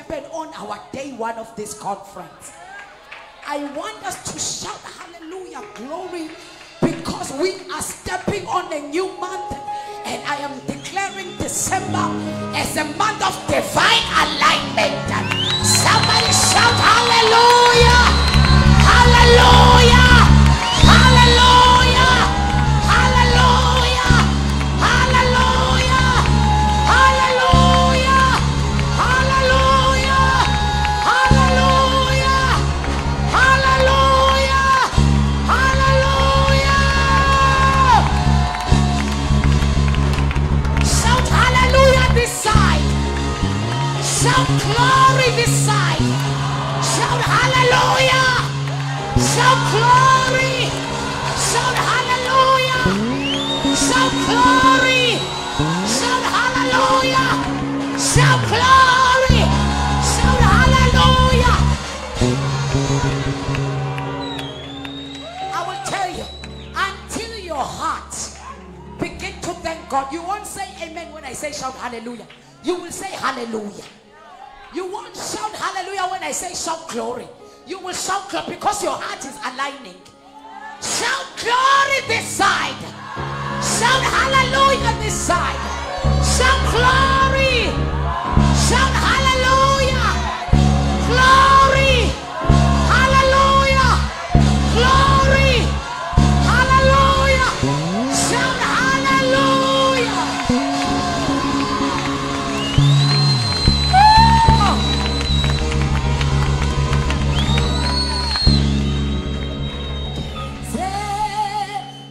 happen on our day one of this conference. I want us to shout hallelujah, glory, because we are stepping on a new month, and I am declaring December as a month of divine alignment. Somebody shout hallelujah, hallelujah, hallelujah, hallelujah, hallelujah, hallelujah, hallelujah, hallelujah, hallelujah, hallelujah. Shout hallelujah this side. Shout glory this side. Shout hallelujah. Shout glory. Shout hallelujah. Shout glory. Shout hallelujah. Shout glory. Shout hallelujah. I will tell you, until your heart begin to thank God, you won't say amen when I say shout hallelujah. You will say hallelujah. You won't shout hallelujah when I say shout glory. You will shout glory because your heart is aligning. Shout glory this side. Shout hallelujah this side. Shout glory. Shout hallelujah. Glory. Hallelujah. Glory. Hallelujah. Shout hallelujah.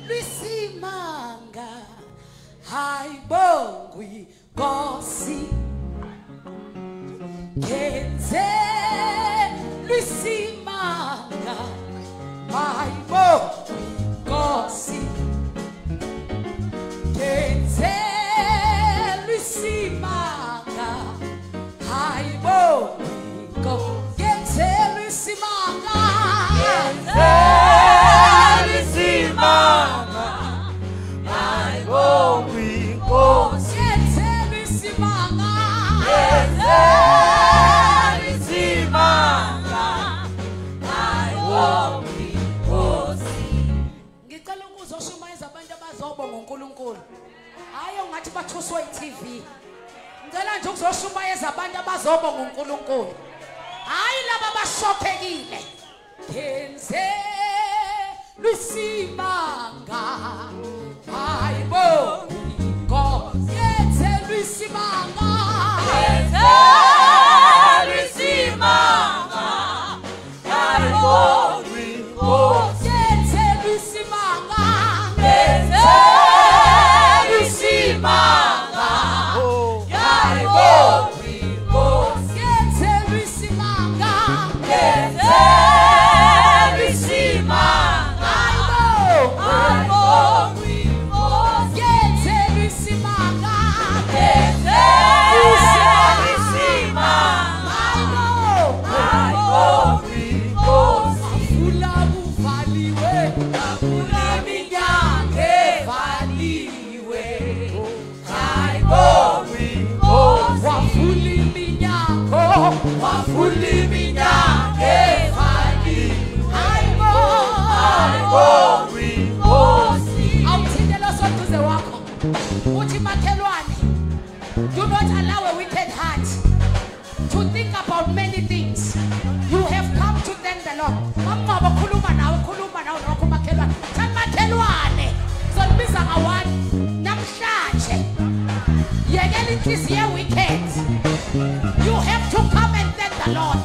Lusimanga haibongwi kosi kenze lusimanga haibongwi kosi kenze lusimanga haibongwi kosi kenze lusimanga ngicela ukuzoshumayeza abantu abazobonga uNkulunkulu. Hayi ungathi bathuswa iTV. Ngicela nje ukuzoshumayeza abantu abazobonga uNkulunkulu. Hayi laba abashophekile. Kenze lusimanga hayibo kenze lusimanga kenze lusimanga hayibo kenze lusimanga kenze lusimanga hayibo kenze lusimanga kenze lusimanga Do not allow a wicked heart to think about many things. You have come to thank the Lord. You have to come and thank the Lord.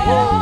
Oh,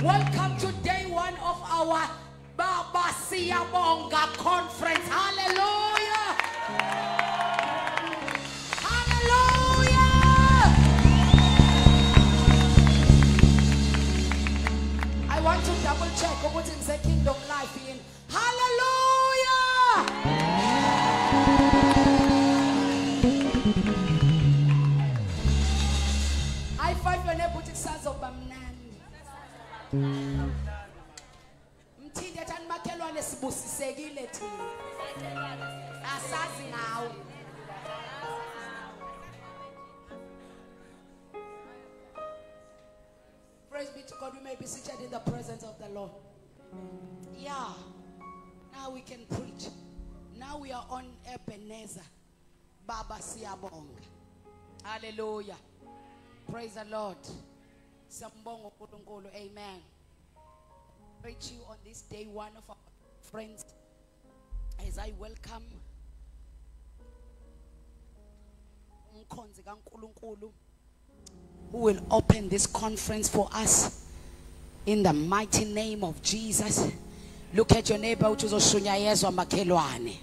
Welcome to day one of our Siyabonga conference. Hallelujah. Hallelujah. I want to double check what's in the kingdom life in. Hallelujah. I find your neighbor to sons of Bamnan. Mtinde tani makelwane sibusisekile thina. Asazi nawe. Praise be to God. We may be seated in the presence of the Lord. Yeah. Now we can preach. Now we are on Ebenezer. Baba Siyabonga. Hallelujah. Praise the Lord. Siyabonga uNkulunkulu. Amen. Preach you on this day one of our friends as I welcome Mkhonzi kaNkulunkulu, who will open this conference for us in the mighty name of Jesus. Look at your neighbor uthi uzoshunyayezwa makhelwane.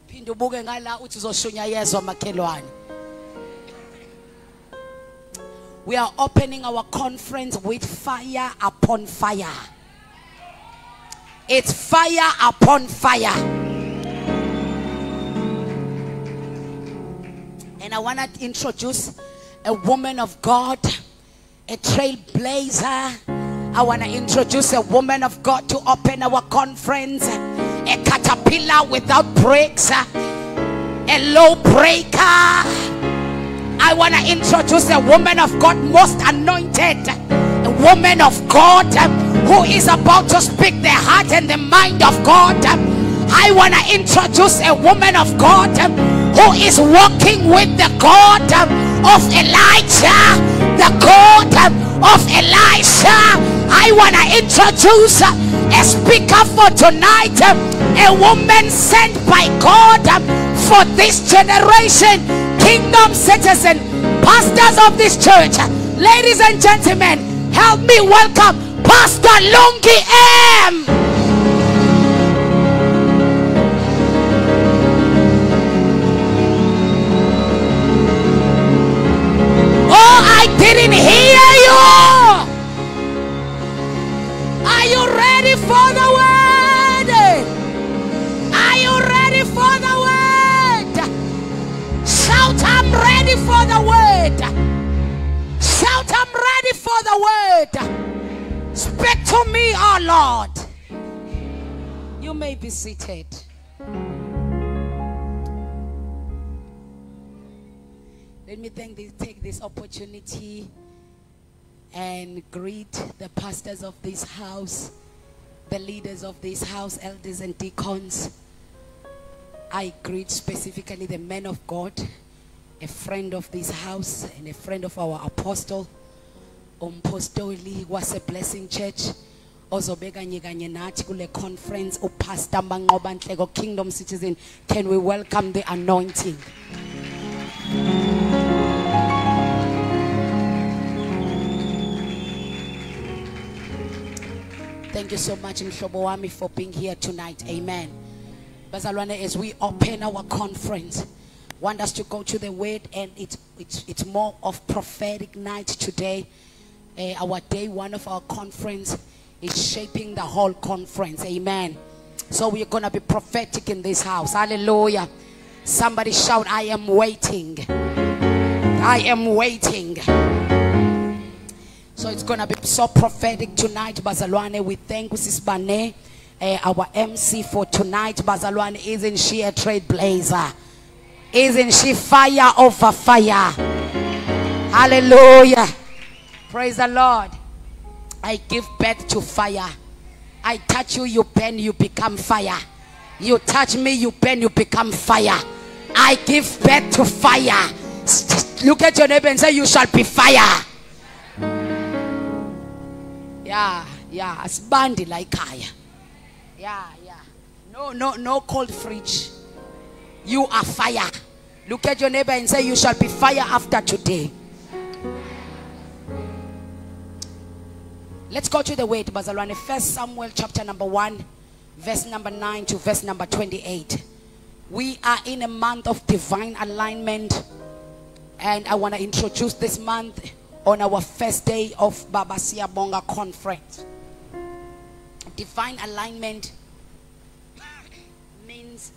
Phinda ubuke ngala uthi uzoshunyayezwa makhelwane. We are opening our conference with fire upon fire. It's fire upon fire. And I want to introduce a woman of God, a trailblazer. I want to introduce a woman of God to open our conference. A caterpillar without brakes. A low breaker. I want to introduce a woman of God, most anointed, a woman of God who is about to speak the heart and the mind of God. I want to introduce a woman of God who is walking with the God of Elijah, the God of Elisha. I want to introduce a speaker for tonight, a woman sent by God for this generation. Kingdom citizen, pastors of this church, ladies and gentlemen, help me welcome Pastor Lungi M. Oh, I didn't hear you. Are you ready for the word? Are you ready for the word? ready for the word. Shout, I'm ready for the word. Speak to me, oh Lord. You may be seated. Let me take this opportunity and greet the pastors of this house, the leaders of this house, elders and deacons. I greet specifically the men of God, a friend of this house and a friend of our apostle, Umpostoli was a blessing church. Ozobega nyeganye nathi kule conference, Pastor Mangoba Ntlego, Kingdom Citizen. Can we welcome the anointing? Thank you so much, Mhlobo Wami, for being here tonight. Amen. Bazalwane, as we open our conference, want us to go to the word, and it's more of prophetic night today. Our day one of our conference is shaping the whole conference. Amen. So we're going to be prophetic in this house. Hallelujah. Somebody shout, I am waiting. I am waiting. So it's going to be so prophetic tonight, Bazalwane. We thank Mrs. Bane, our MC for tonight. Bazalwane, isn't she a trailblazer? Isn't she fire over fire? Hallelujah. Praise the Lord. I give birth to fire. I touch you, you burn, you become fire. You touch me, you burn, you become fire. I give birth to fire. Look at your neighbor and say, you shall be fire. Yeah, it's bandy like fire. Yeah. No cold fridge. You are fire. Look at your neighbor and say, you shall be fire after today. Let's go to the word, Bazalwane. 1 Samuel chapter number 1, verse number 9 to verse number 28. We are in a month of divine alignment, and I want to introduce this month on our first day of Baba Siyabonga conference. Divine alignment means,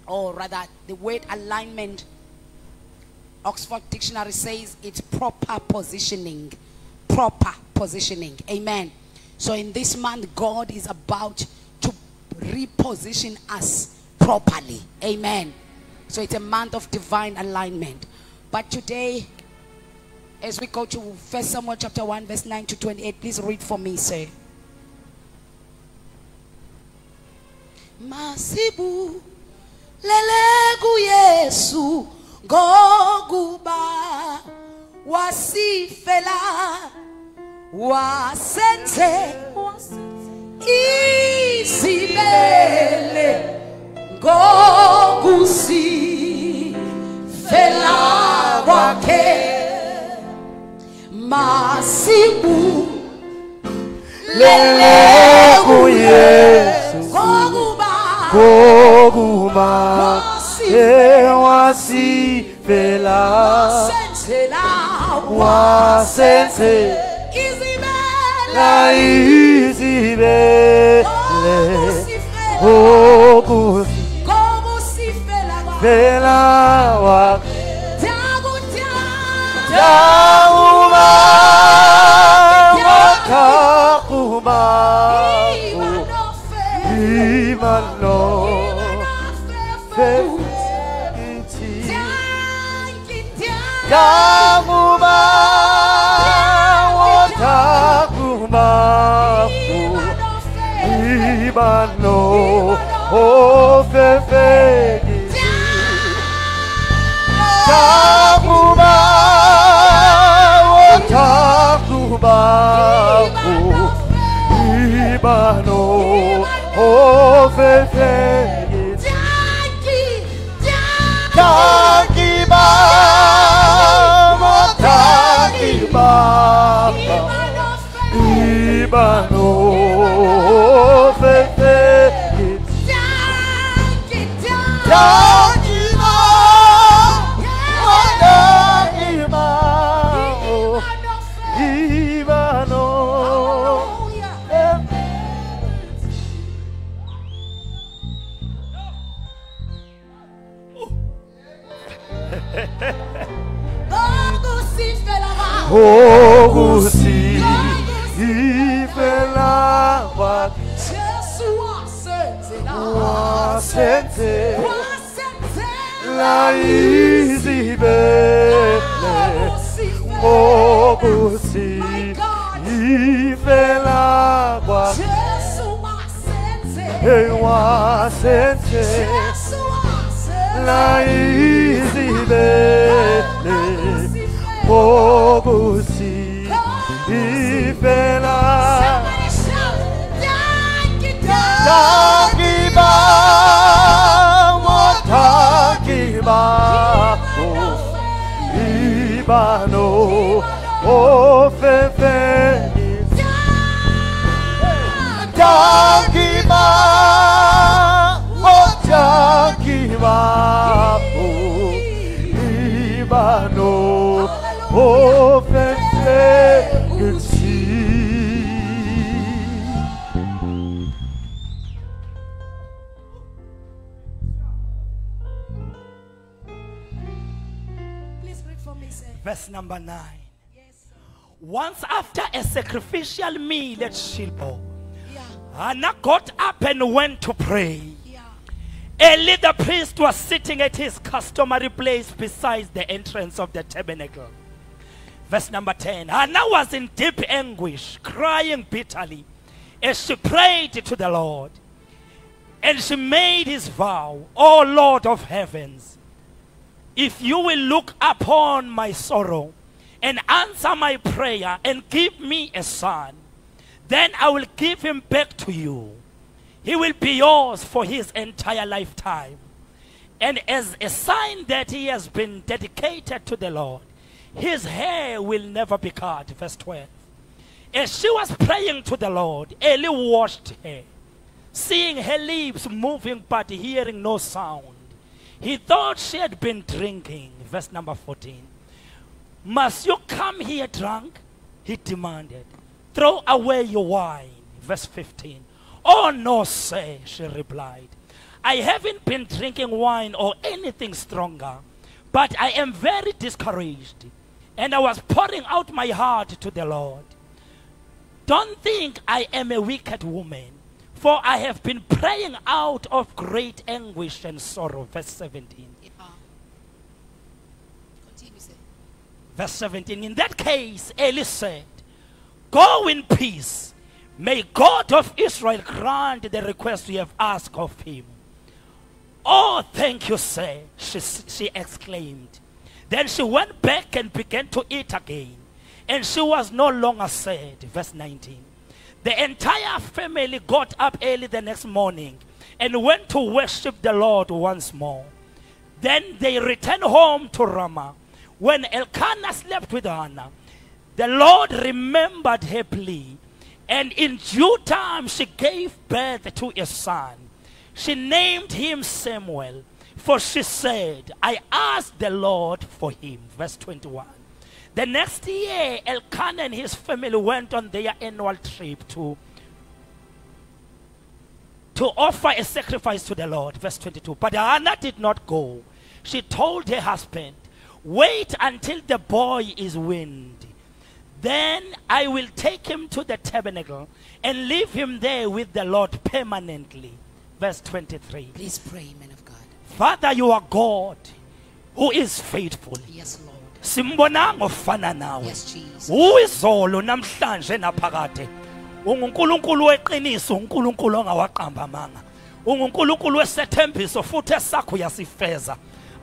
or rather the word alignment, Oxford Dictionary says it's proper positioning. Proper positioning. Amen. So in this month, God is about to reposition us properly. Amen. So it's a month of divine alignment. But today, as we go to 1 Samuel chapter 1 verse 9 to 28, please read for me, sir. Masibu lelegu Yesu goguba wasifela wasenze isibele gogusi fela wake masibu lelegu Yesu goguba wasifela wasenze isibele gogusi fela wake Verse number 9. Once after a sacrificial meal at Shiloh, Hannah got up and went to pray. Eli the priest was sitting at his customary place beside the entrance of the tabernacle. Verse number 10. Hannah was in deep anguish, crying bitterly as she prayed to the Lord. And she made his vow, O Lord of heavens, if you will look upon my sorrow and answer my prayer and give me a son, then I will give him back to you. He will be yours for his entire lifetime. And as a sign that he has been dedicated to the Lord, his hair will never be cut. Verse 12. As she was praying to the Lord, Eli watched her, seeing her lips moving but hearing no sound. He thought she had been drinking. Verse number 14. Must you come here drunk? He demanded. Throw away your wine. Verse 15. Oh no, sir, she replied. I haven't been drinking wine or anything stronger, but I am very discouraged, and I was pouring out my heart to the Lord. Don't think I am a wicked woman, for I have been praying out of great anguish and sorrow. Verse 17. Continue, sir. Verse 17. In that case, Eli said, go in peace. May God of Israel grant the request you have asked of him. Oh, thank you, sir, she exclaimed. Then she went back and began to eat again, and she was no longer sad. Verse 19. The entire family got up early the next morning and went to worship the Lord once more. Then they returned home to Ramah. When Elkanah slept with Hannah, the Lord remembered her plea, and in due time she gave birth to a son. She named him Samuel, for she said, I asked the Lord for him. Verse 21. The next year, Elkanah and his family went on their annual trip to offer a sacrifice to the Lord. Verse 22. But Hannah did not go. She told her husband, wait until the boy is weaned. Then I will take him to the tabernacle and leave him there with the Lord permanently. Verse 23. Please pray, man of God. Father, you are God who is faithful. Yes, Lord. Simbonanga ofana nawe. Yes, Jesus. Uyizolo namhlanje naphakade. UnguNkulunkulu weqiniso, uNkulunkulu ongawaqamba amanga. UnguNkulunkulu wesethembiso futhi esakho yasifeza.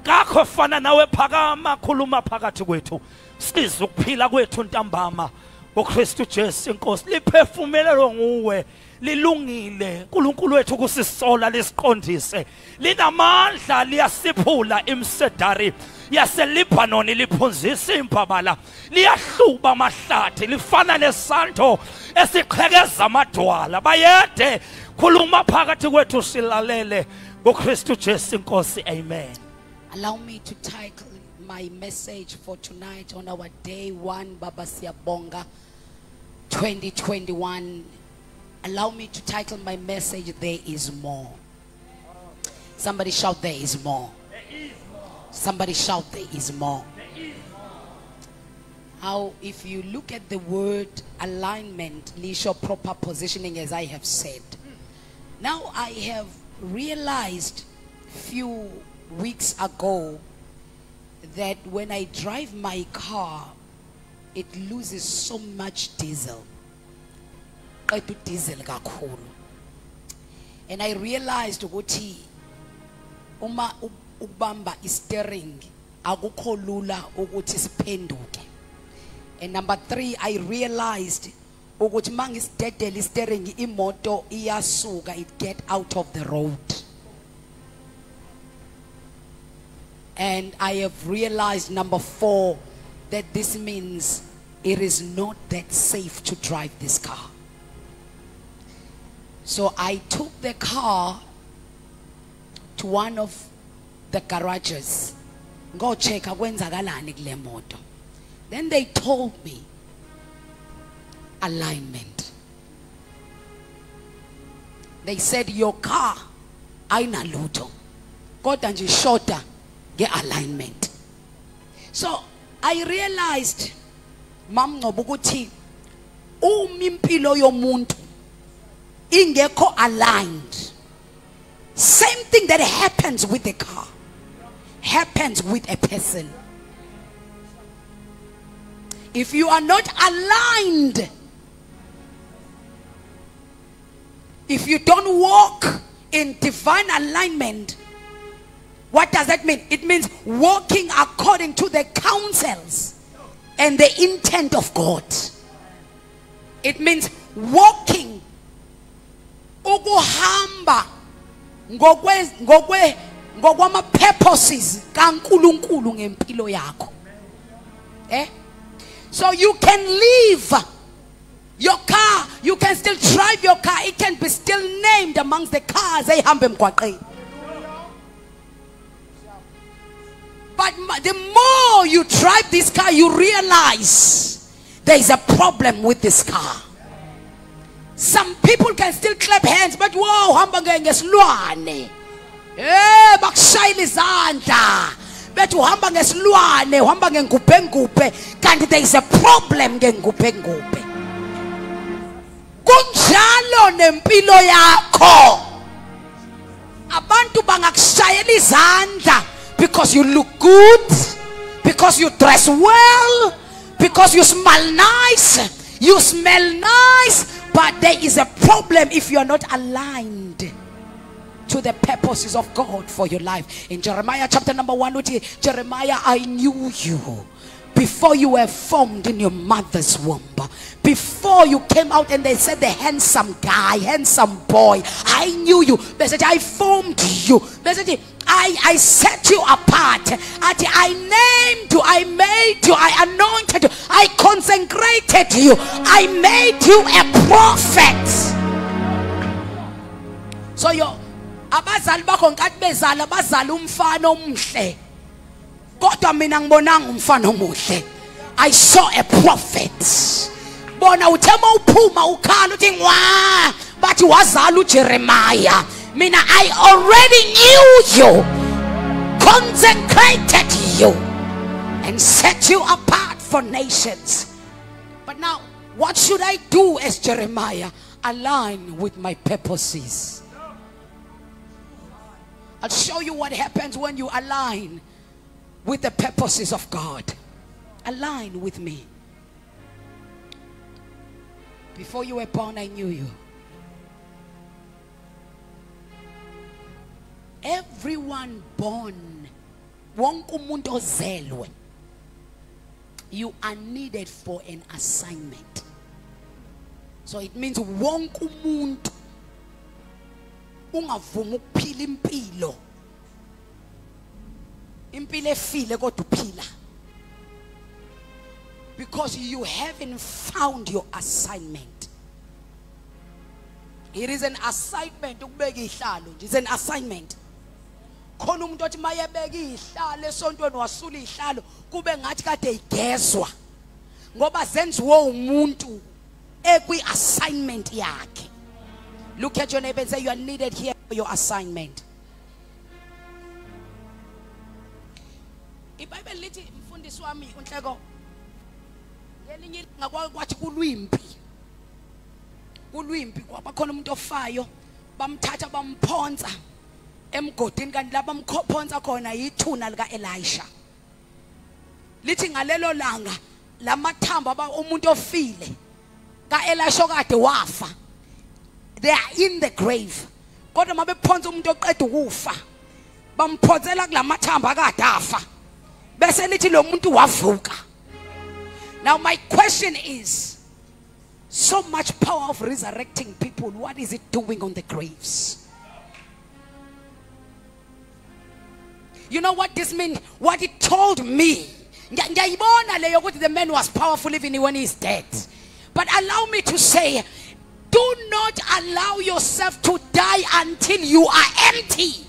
Kakho fana nawe phakama khuluma phakathi kwethu. Siza ukuphila kwethu ntambama. uKristu Jesu inkosi liphefumulelo nguwe. Lilungile uNkulunkulu wethu kusisola lisiqondise linamandla liyasiphula imsedari yaseLebanon liphunzisa impabala liyahluba amahlathi lifana nesanto esiqhekeza amadwala bayede khuluma phakathi kwethu silalele uKristu Jesu inkosi. Amen. Allow me to title my message for tonight on our day 1 Baba Siyabonga 2021. Allow me to title my message, There is More. Somebody shout, there is more. There is more. Somebody shout, there is more. How, if you look at the word alignment, leisure proper positioning, as I have said. Now I have realized few weeks ago that when I drive my car, it loses so much diesel. And I realized ukuthi uma ubamba steering akukho lula ukuthi siphenduke. And number 3, I realized ukuthi mangisidedela steering imoto iyasuka, it get out of the road. And I have realized, number 4, that this means it is not that safe to drive this car. So I took the car to one of the garages. Go check akwenzakalani kule moto. Then they told me alignment. They said your car ayina lutho kodwa nje shorter ge alignment. So I realized mamncobo ukuthi impilo yomuntu ingekho aligned, same thing that happens with the car happens with a person. If you are not aligned, if you don't walk in divine alignment, what does that mean? It means walking according to the counsels and the intent of God. It means walking ukuhamba ngokwama purposes kaNkulunkulu ngempilo yakho. So you can leave your car, you can still drive your car, it can be still named amongst the cars ehamba emgwaqeni. But the more you drive this car, you realize there is a problem with this car. Some people can still clap hands, but whoa, hamba ngesilwane. Bakushayela izandla. Bethu uhamba ngesilwane, uhamba ngengubhengubhe, kanti there is a problem ngengubhengubhe. Kunjalo nempilo yakho. Abantu bangakushayela izandla because you look good, because you dress well, because you smell nice, you smell nice, but there is a problem if you are not aligned to the purposes of God for your life. In Jeremiah chapter number 1, Jeremiah, I knew you before you were formed in your mother's womb. Before you came out and they said the handsome guy, handsome boy, I knew you. They said I formed you. They said I set you apart. I named you, I made you, I anointed you, I consecrated you, I made you a prophet. So your abazali bakho nkathi bezala bazala umfana omhle kodwa mina ngibonanga umfana omuhle. I saw a prophet. Bona uthema uphuma ukhala uthi ngwa bathi wazala uJeremiah. Mina I already knew you, consecrated you, and set you apart for nations. But now what should I do as Jeremiah? Align with my purposes. I'll show you what happens when you align with the purposes of God. Align with me. Before you were born, I knew you. Everyone born, wonke umuntu ozelwe, you are needed for an assignment. So it means wonke umuntu ungavuma ukuphila impilo efile kodwa uphila, because you haven't found your assignment. It is an assignment ukubeka ihlalo nje. It's an assignment. Khona umuntu othi mayebeka ihlalo esontweni wasula ihlalo kube ngathi kade igezwa ngoba zenziwe umuntu ekwi assignment yakhe. Look at your neighbor and say, you are needed here for your assignment. iBhayibheli lithi mfundisi wami uNhleko yelinye ngakwathi kulwimpi kwabakhona umuntu ofayo bamthatha bamphonsa emgodini kanti la bamkhonsa khona yithuna lika Elisha. Lithi ngalelo langa lamathambo umuntu ofile ka Elisha kade wafa, they are in the grave. Kodwa mabephonsa umuntu oqeda ukufa bamphonsela kulamathamba akade afa bese lithi lo muntu wavuka. Now my question is, so much power of resurrecting people, what is it doing on the graves? You know what this means? What it told me, the man was powerful even when he's dead. But allow me to say, do not allow yourself to die until you are empty.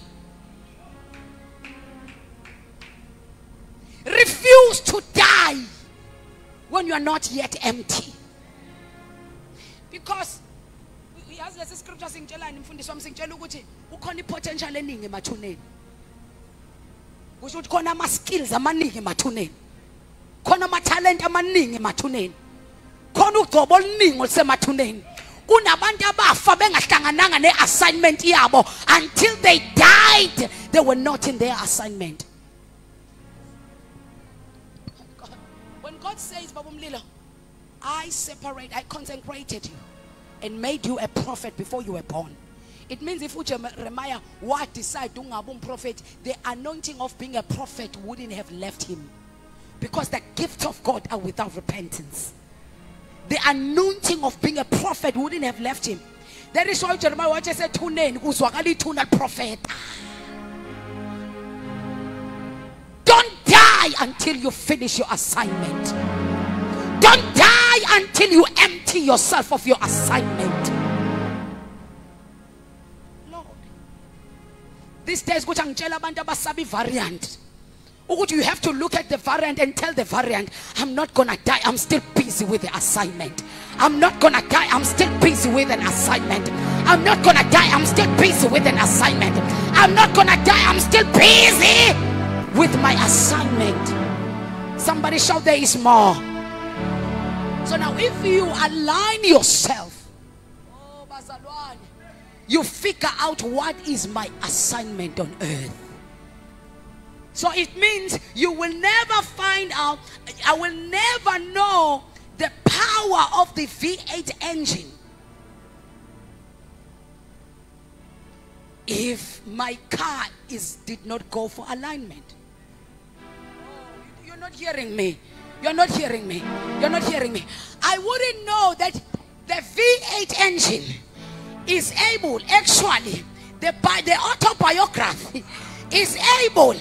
Refuse to die when you are not yet empty. Because as the scripture singitshela nimfundisi wami singitshela ukuthi ukhona ipotential eningi emathuneni. Kusho ukuthi khona ama skills amaningi emathuneni. Khona ama talent amaningi emathuneni. Khona ugcobo oluningi olusemathuneni. Kunabantu abafa bengahlangananga ne-assignment yabo until they died, they were not in their assignment. When God says, Babumlilo, I consecrated you and made you a prophet before you were born. It means if Jeremiah what decide to be a prophet, the anointing of being a prophet wouldn't have left him, because the gifts of God are without repentance. The anointing of being a prophet wouldn't have left him. That is why Jeremiah what said to prophet. Don't die until you finish your assignment. Don't die until you empty yourself of your assignment. Lord, these days variant. You have to look at the variant and tell the variant, I'm not gonna die, I'm still busy with the assignment. I'm not gonna die, I'm still busy with an assignment. I'm not gonna die, I'm still busy with an assignment. I'm not gonna die, I'm still busy with my assignment. Somebody shout, there is more. So now if you align yourself, you figure out what is my assignment on earth. So it means you will never find out, I will never know the power of the V8 engine if my car did not go for alignment. You're not hearing me. You're not hearing me. You're not hearing me. I wouldn't know that the V8 engine is able, actually, the autobiography is able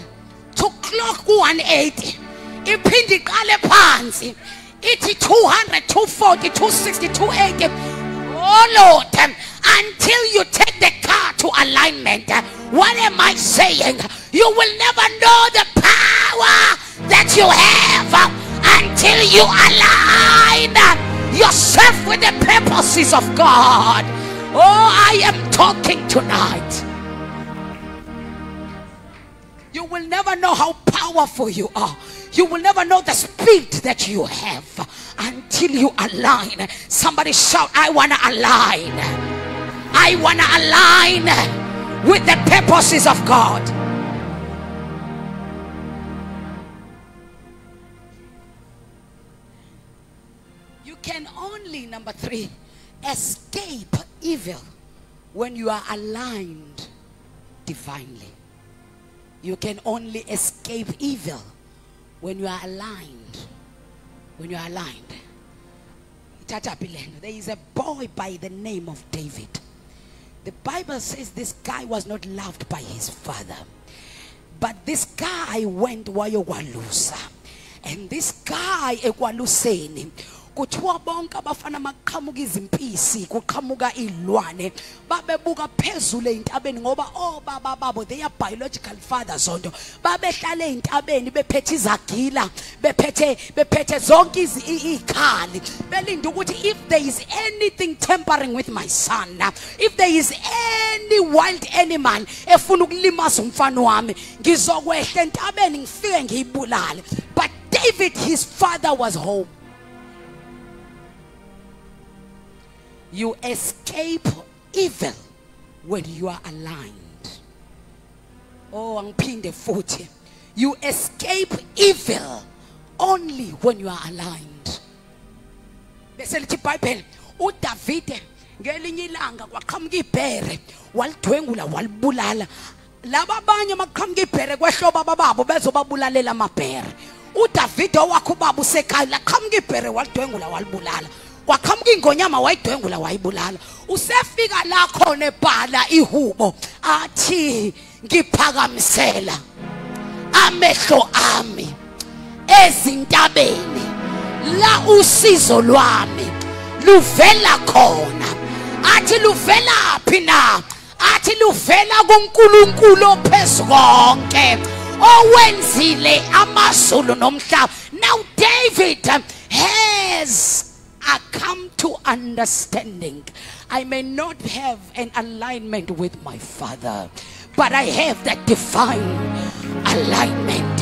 to clock 180. Iphindi qale phansi ithi 200, 240, 260, 280. Oh Lord, until you take the car to alignment. What am I saying? You will never know the power that you have until you align yourself with the purposes of God. Oh, I am talking tonight. You will never know how powerful you are. You will never know the speed that you have until you align. Somebody shout, I want to align. I want to align with the purposes of God. You can only, number 3, escape evil when you are aligned divinely. You can only escape evil when you are aligned. When you are aligned. There is a boy by the name of David. The Bible says this guy was not loved by his father. But this guy went wayowalusa. And this guy ekwaluseni kuthiwa bonke abafana maqhamuka izimpisi kuqhamuka ilwane babebuka phezulu eintabeni ngoba obaba babo they are biological fathers onto babehlala eintabeni bephethe izagila bephethe zonke izikhali belinda ukuthi if there is anything tampering with my son, if there is any wild animal efuna ukulimaza umfana wami, ngizokwehla entabeni ngifike ngiyibulale. But David, his father, was home. You escape evil when you are aligned. Oh, angiphinde futhi. You escape evil only when you are aligned. Bese lithi iBhayibheli uDavide ngelinye ilanga kwaqhamuka ibhere walidwengula walibulala. Laba abanye maqhamuka ibhere kwehloba bababo bezobabulalela amabhere. uDavide owakhe ubaba usekhaya laqhamuka ibhere walidwengula walibulala. Kwaqhamuka ingonyama wayidwengula wayibulala. Usefika la khona ebhala ihubo athi ngiphakamisela amehlo ami ezintabeni la usizo lwami luvela khona. Athi luvela phi na? Athi luvela kuNkulunkulu ophezukonke owenzile amazulu nomhlaba. Now David has come to understanding. I may not have an alignment with my father, but I have that divine alignment.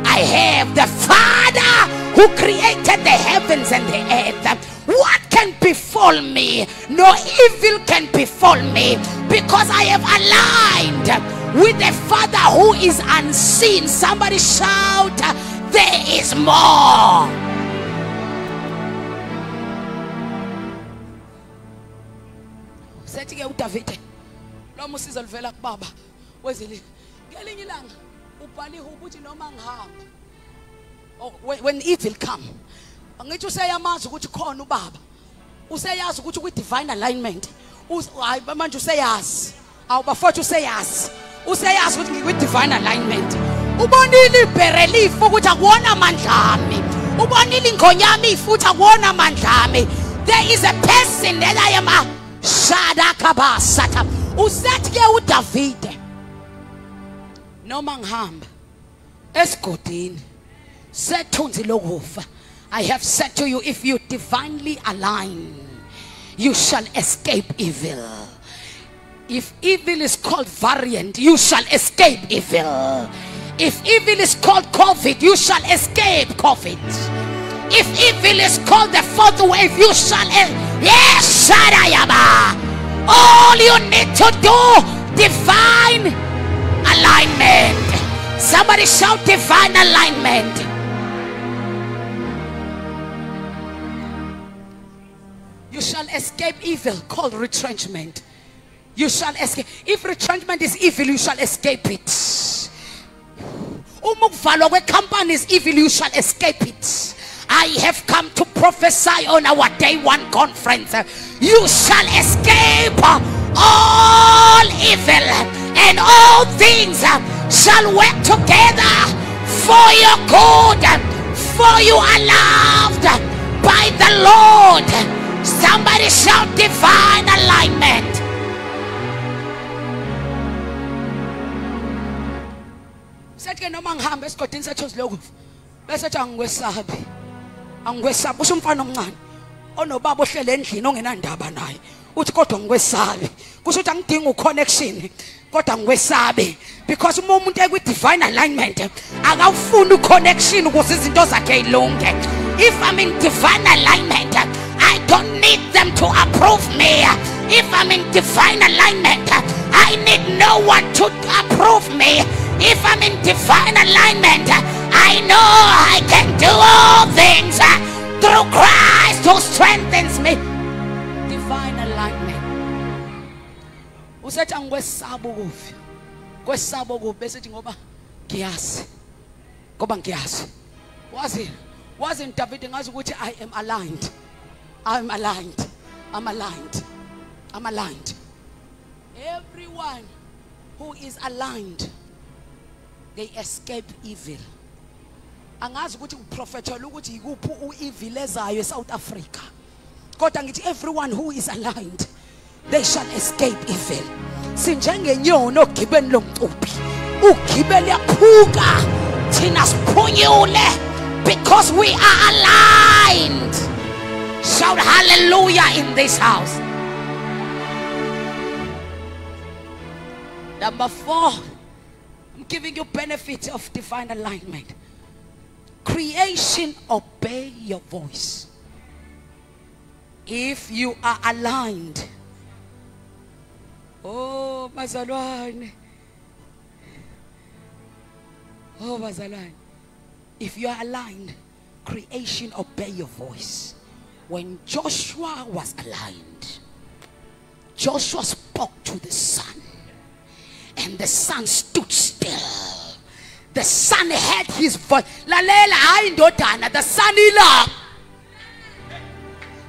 I have the Father who created the heavens and the earth. What can befall me? No evil can befall me, because I have aligned with the Father who is unseen. Somebody shout, there is more. Sethi ke uDavide lo musizo livela kubaba wezili ngelinye ilanga ubhali ihubo uthi noma ngihamba. Oh, when evil come, angithi useyamazi ukuthi khona ubaba, useyazi ukuthi ku divine alignment, hayi manje useyazi awubafothu useyazi ukuthi ngiku divine alignment. Ubonile ibhere lifu ukuthi akuwona amandla ami, ubonile ingonyama ifuthi akuwona amandla ami. There is a person that I am a Shadakabasata. Usethi ke uDavide noma ngihamba esigodini sethunzi lokufa. I have said to you, if you divinely align, you shall escape evil. If evil is called variant, you shall escape evil. If evil is called COVID, you shall escape COVID. If evil is called the fourth wave, you shall yes, Shadayaba. All you need to do, divine alignment. Somebody shout divine alignment. You shall escape evil called retrenchment. You shall escape. If retrenchment is evil, you shall escape it. Umukvalo where company is evil, you shall escape it. I have come to prophesy on our day one conference. You shall escape all evil, and all things shall work together for your good, for you are loved by the Lord. Somebody shout divine alignment. Sethi noma ngihamba esigodini sethu lokhu besethi angikwesabi. Angikwesabi usho umfana omncane onobaba ohlele endlini ongenandaba naye. Uthi kodwa ngikwesabi. Kusho ukuthi angidinga uconnection kodwa ngikwesabi, because uma umuntu ekwi divine alignment akawufuni uconnection ukuze izinto zakhe zilunge. If I'm in divine alignment, I don't need them to approve me. If I'm in divine alignment, I need no one to approve me. If I'm in divine alignment, I know I can do all things through Christ who strengthens me. Divine alignment. Usethi angikwesaba ukufa. Kwesaba ukufa bese ethi ngoba ngiyazi. Ngoba ngiyazi. Wazi David ngazi ukuthi I am aligned. I'm aligned. I'm aligned. I'm aligned. Everyone who is aligned, they escape evil. Angazi ukuthi uprofethola ukuthi ikuphi uevil ezayo eSouth Africa. Kodwa ngithi everyone who is aligned, they shall escape evil. Sinjengenyoni ogibeni lomcuphi. Ugibele yaphuka, thina siphunyule because we are aligned. Shout hallelujah in this house. Number 4, I'm giving you benefit of divine alignment. Creation obey your voice. If you are aligned, oh bazalwane, oh bazalwane, if you are aligned, creation obey your voice. When Joshua was aligned, Joshua spoke to the sun, and the sun stood still. The sun heard his voice. The sun ilang.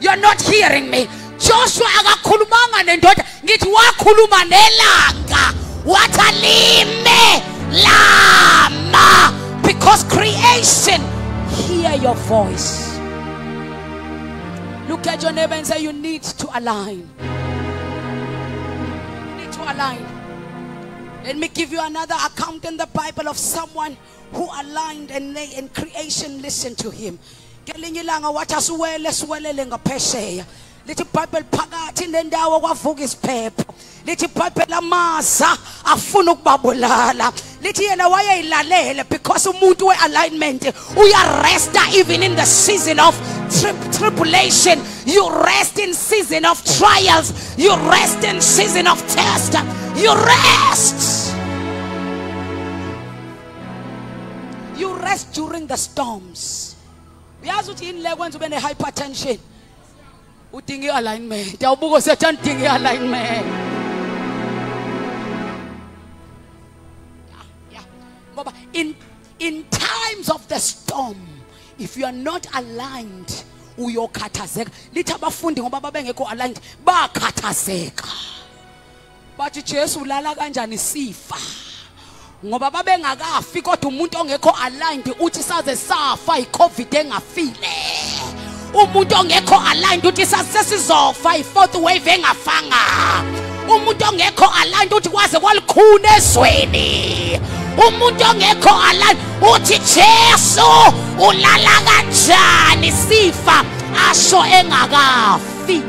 You're not hearing me. Joshua akakhulumanga nendoda, ngithi wakhuluma nelanga watalime lama, because creation hear your voice. Look at your neighbor and say, you need to align. You need to align. Let me give you another account in the Bible of someone who aligned and creation listened to him. Ngelinye ilanga wathi asuwele siwelele ngaphesheya. Lithi iBhayibheli phakathi nendawo kwavuka isiphepho. Lithi iBhayibheli amasa afuna ukubabulala. Lithi yena wayeyilalele because umuntu we-alignment uyaresta even in the season of tribulation. You rest in season of trials. You rest in season of test. You rest. You rest during the storms. Uyazi uthi yini le kwenza ube ne-hypertension? Udinga i-alignment. Awubuka usethi udinga i-alignment. Ngoba in times of the storm, if you are not aligned, uyokhathazeka. Lithi abafundi ngoba babengekho aligned bakhathazeka. Bathi Jesu ulala kanjani sifa? Ngoba babengakafi kodwa umuntu ongekho aligned uthi saze safa iCovid engafile. Umuntu ongekho aligned uthi sasizofa ifourth wave engafanga. Umuntu ongekho aligned uthi kwaze kwalikhuna ezweni. Umuntu ongekho aligned uthi Jesu ulala kanjani sifa asho engakafi.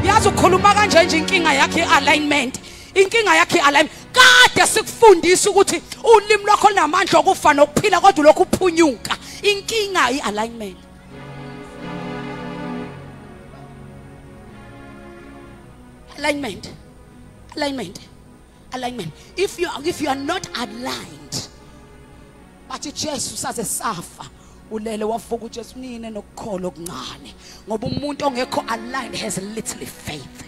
Yazi ukhuluma kanje nje inkinga yakhe alignment. Inkinga yakhe alignment. Kade sikufundisa ukuthi ulimi lwakho namandla okufa nokuphila kodwa lokhu uphunyuka. Inkinga ialignment. Alignment. If you are not aligned, but Jesus says safa. Ulele wavuka uJesu nine nokukholwa okuncane ngoba umuntu ongekho aligned has little faith.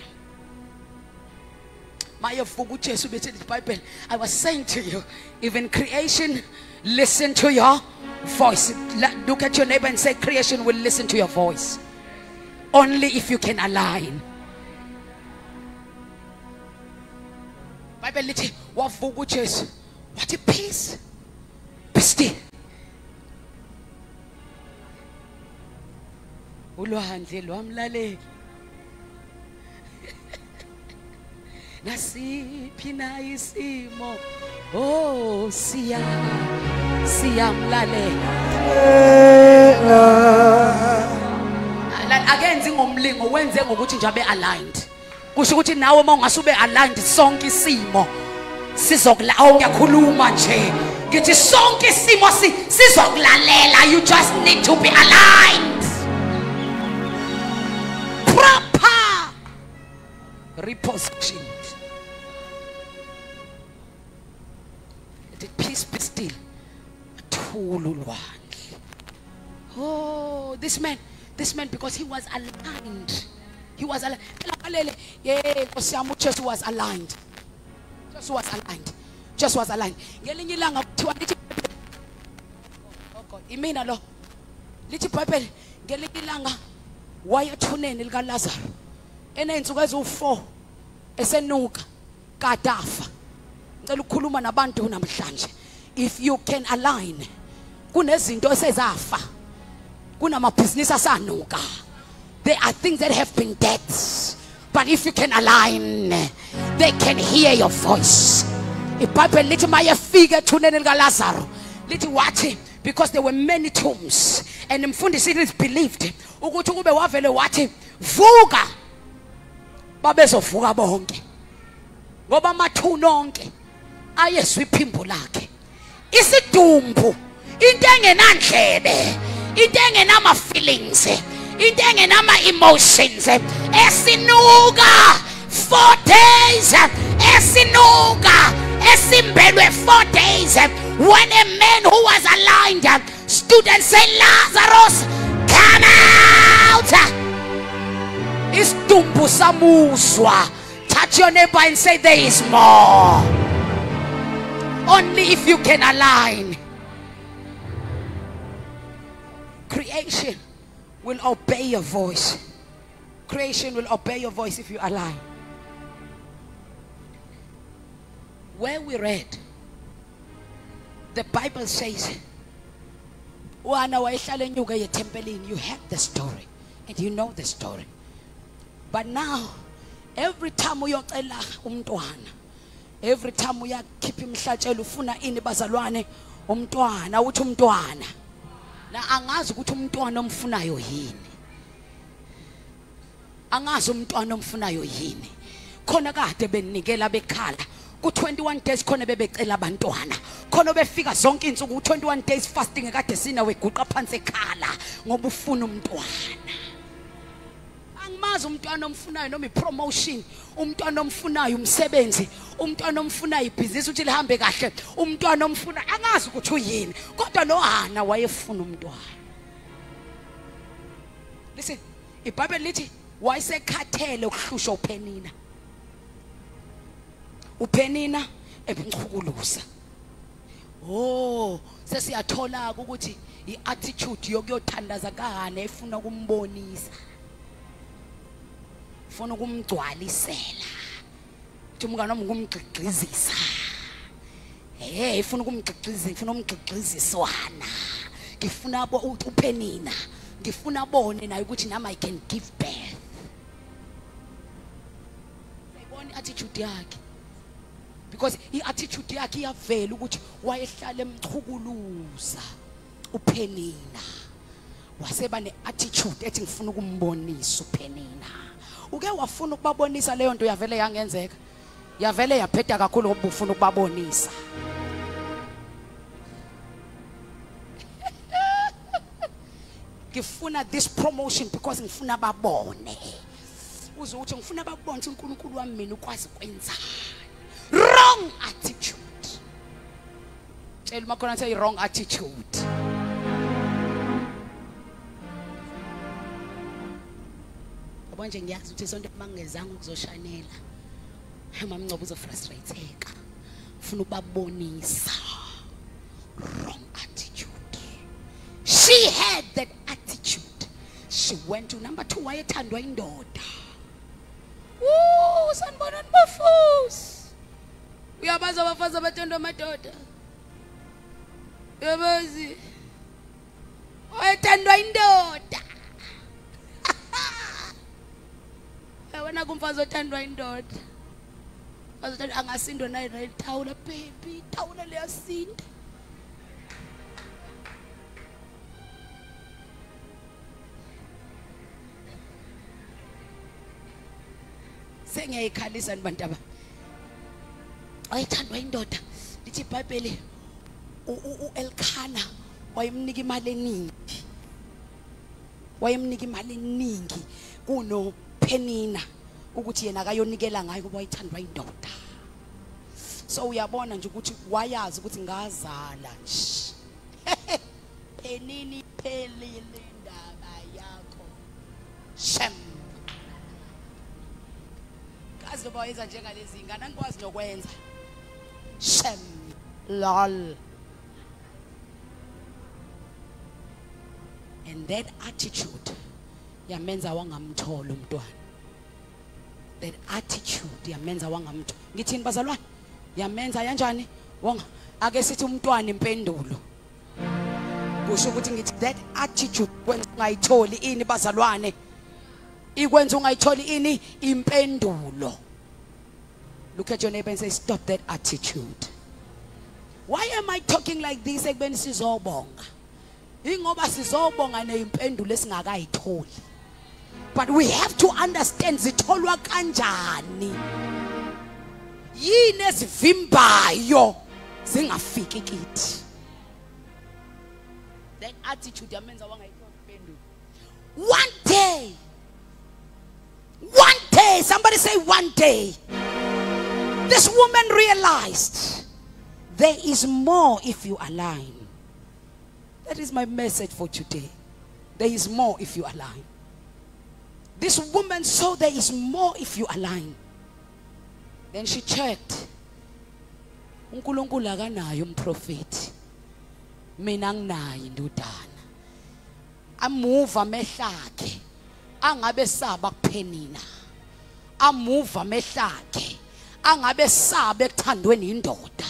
Mayevuka uJesu bethi iBhayibheli, I was saying to you, even creation listen to your voice. Look at your neighbor and say, creation will listen to your voice only if you can align. Bible lithi wavuka uJesu wathi peace be still. Ulwandle lwamlaleli nasiphi na isimo, oh siyamlalela. Akenzi ngomlingo, wenze ngokuthi nje abe aligned. Kusho ukuthi nawe uma ungasube aligned sonke isimo sizokula. Ngiyakhuluma nje ngithi sonke isimo sizokulalela. You just need to be aligned. Proper reposition. Let peace be still. Oh, this man, because he was aligned. He was aligned. Yeah, Jesus was aligned. Just was aligned. Ngelinye ilanga kuthiwa lithi, oh God, imina lo lithi iBhayibheli ngelinye ilanga wayethuneni lika Lazarus enensuku ezu4 esenuka kadafa. Ngicela ukukhuluma nabantu namhlanje, if you can align, kunezinto esezafa, kunamabhizinisi asanuka. There are things that have been dead But if you can align, they can hear your voice. IBhayibheli lithi mayefika ethuneni lika Lazarus lithi wathi, because there were many tombs, and umfundisi is believed ukuthi kube wavele wathi vuka, babezovuka bonke ngoba amathuna onke ayezwe iphimbo lakhe. Isidumbu, into engenandlebe, into engenama feelings, into engenama emotions, esinuka 4 days, esinuka esimbelwe 4 days, when a man who was aligned stood and said, Lazarus, come out. Isidumbu samuzwa. Touch your neighbor and say, there is more. Only if you can align. Creation will obey your voice. Creation will obey your voice if you align. Where we read, the Bible says, you have the story and you know the story. But now, every time we every time we keep him ufuna ini bazalwane umntwana uthi umntwana na angazi ukuthi umntwana omfunayo yini, angazi umntwana omfunayo yini. Khona kade benikela bekhala ku 21 days, khona bebecela abantwana, khona befika zonke insuku 21 days fasting, kade sina weguqa phansi ekhala ngoba ufuna umntwana. Angimazi umntwana omfunayo noma ipromotion, umntwana omfunayo umsebenzi, umntwana omfunayo ibhizinisi ukuthi lihambe kahle, umntwana omfuna angazi ukuthi uyini, kodwa noHana wayefuna umntwana. Listen, iBhayibheli lithi wayesekhathele ukuhlusha uPenina. uPenina ebunchukuluza. Oh, sesiyathola ukuthi iattitude yokuyothandaza kaHana efuna ukumbonisa, ufuna ukumgcwalisela, uthi umngane wami ngumgqigqizisa. Ifuna ukumgqigqiza, ifuna umgqigqiziswana. Ngifuna uPenina, ngifuna abone naye ukuthi nami I can give birth. Sayibona attitude yakhe, because iattitude yakhe iyavela ukuthi wayehlala emchukuluza uPenina. Waseba neattitude ethi ngifuna ukumbonisa uPenina. Uke wafuna ukubabonisa leyo nto yavele yangenzeka, yavele yaphetha kakhulu ngoba ufuna ukubabonisa. Ngifuna this promotion because ngifuna babone. Uze uthi ngifuna babone ukuthi uNkulunkulu wami mina ukwazi kwenzani. Wrong attitude. Tell makhona say wrong attitude. Abanje ngiyazi ukuthi sonto mangezanga ukuzoshanela, mama Mncebo uzofrustrateka. Ufuna ukubabonisa. Wrong attitude. She had that attitude. She went to number 2, wayethandwa indoda. Sanibona nibafusi. Uyabazi abafazi abathandwa amadoda? Uyabazi? Wayethandwa indoda. Wena kumfazi othandwa indoda. Azothandwa angasindwa naye thawula baby, thawula liyasinda. Sengiyayikhalisa nibantaba. Wayethandwa indoda. Lithi iBhayibheli uElkhana wayemnika imali eningi. Wayemnika imali eningi kuno Penina ukuthi yena akayonikela ngayo kuba wayethandwa indoda. So uyabona nje ukuthi wayazi ukuthi ngazala nje. Penini phelile indaba yakho. Shem. Kazi loba wenza njengalezi ingane angikwazi nokwenza. Shem. Lol. And that attitude yamenza wangamthola umntwana. That attitude yamenza wangamthola. Ngithini bazalwane? Yamenza kanjani? Wonga ake sithi umntwana impendulo. Kusho ukuthi ngithi that attitude when ungayitholi ini bazalwane ikwenza ungayitholi ini impendulo. Look at your neighbor and say, stop that attitude. Why am I talking like this? Ekubeni sizobonga. Ingoba sizobonga neimpendulo esingakayitholi. But we have to understand zitholwa kanjani. Yini ezivimbayo zingafiki kithi. That attitude yamenza wangayitholi impendulo. One day, somebody say one day, this woman realized there is more if you align. That is my message for today. There is more if you align. This woman saw there is more if you align. Then she checked. uNkulunkulu akanayo umprofeti. Mina nginayo indodana. Amuva mehlakhe. Angabe saba kuphenina. Amuva mehlakhe. Angabe saba ekuthandweni indoda.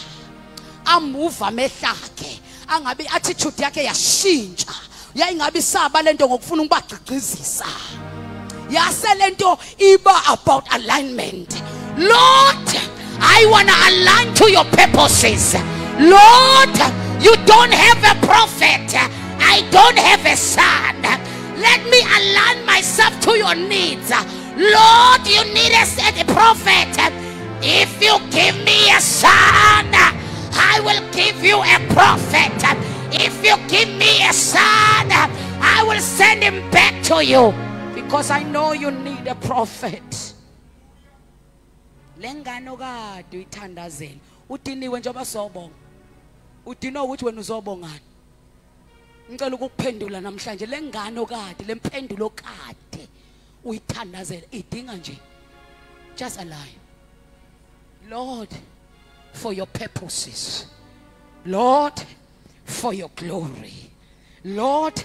Amuva mehlakhe. Angabe attitude yakhe yashintsha. Yayingabe saba lento ngokufuna ukubagqigqizisa. Yaselento iba about alignment. Lord, I want to align to your purposes. Lord, you don't have a prophet. I don't have a son. Let me align myself to your needs. Lord, you need a prophet. If you give me a son, I will give you a prophet. If you give me a son, I will send him back to you. Because I know you need a prophet. Lengano kade uyithandazela. Udiniwe njengoba sobonga. Udino ukuthi wena uzobongani. Ngicela ukuphendula namhlanje lengano kade lempendulo kade uyithandazela idinga nje. Just align. Lord, for your purposes. Lord, for your glory. Lord,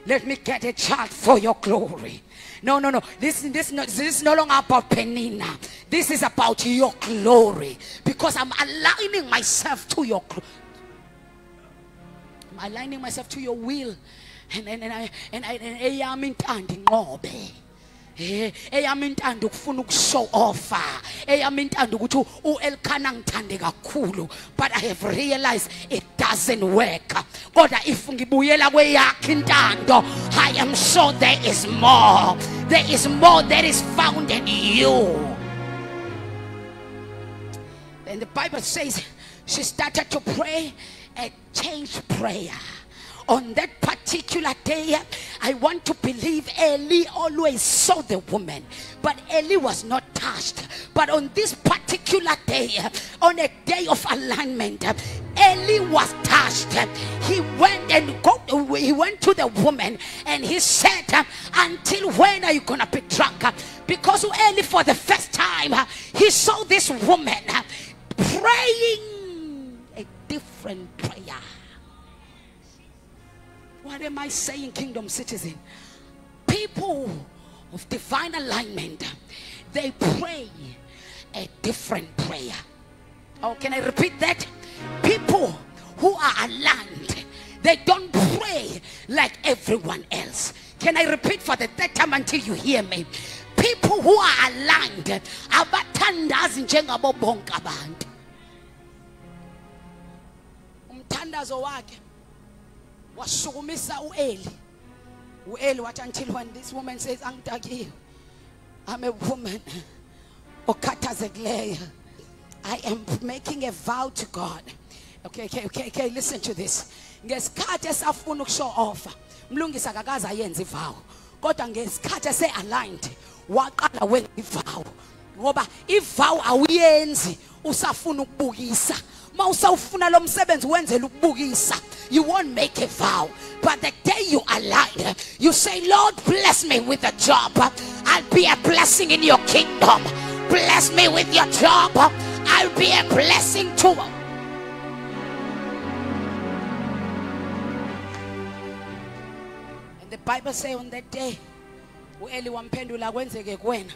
let me get a child for your glory. No. This is no longer about Penina. This is about your glory. Because I'm aligning myself to your glory. I'm aligning myself to your will. And I am intending ngobe. Eyami intando ukufuna ukushow offer. Eyami intando ukuthi uElkana ngithande kakhulu, but I have realized it doesn't work. Kodwa if ngibuyela kweyakhe intando, I am sure there is more. There is more that is found in you. And the Bible says she started to pray a changed prayer. On that particular day, I want to believe Eli always saw the woman, but Eli was not touched. But on this particular day, on a day of alignment, Eli was touched. He went to the woman and he said, until when are you gonna be drunk? Because Eli, for the first time, he saw this woman praying a different prayer. What am I saying, kingdom citizen? People of divine alignment, they pray a different prayer. Oh, can I repeat that? People who are aligned, they don't pray like everyone else. Can I repeat for the third time until you hear me? People who are aligned, abathandazi njengabo bonke abantu. Umthandazo wakhe washukumisa uEli wathi until when this woman says angitakiyo, I'm a woman okhathazekileyo, I am making a vow to God. Okay, listen to this. Ngesikhathi esafuna ukushow offer, umlungisi akakaza yenza ivow, kodwa ngesikhathi ese aligned waqala wenza ivow, ngoba ivow awuyenzi usafuna ukubukisa. Mausawufuna lo msebenzi wenzela ukubukisa, you won't make a vow. But the day you align, you say, Lord, bless me with a job. I'll be a blessing in your kingdom. Bless me with your job. I'll be a blessing to. And the Bible says on that day, uEli wamphendula kwenzeke kuwena.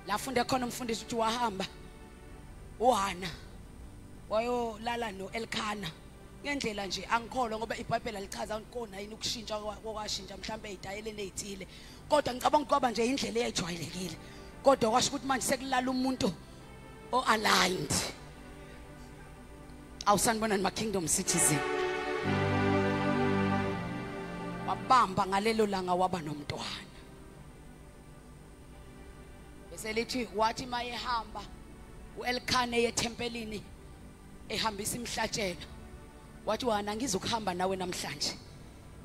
Lafunde khona umfundisi uthi wahamba uHana wayo lala noElkana ngendlela nje angikholwa ngoba iBhayibheli lichaza ukona yini ukushintsha kwashintsha mhlambe ezidayeleni ezithile kodwa ngicabanga kwaba nje indlela eyijwayelekile kodwa kwasho ukuthi manje sekulala umuntu o-aligned awusanibona nima kingdom citizen wabamba ngalelo langa waba nomntwana bese lithi wathi mayehamba uElkhane yethempelini ehambisa imhlatshelo wathi wana ngizokuhamba nawe namhlanje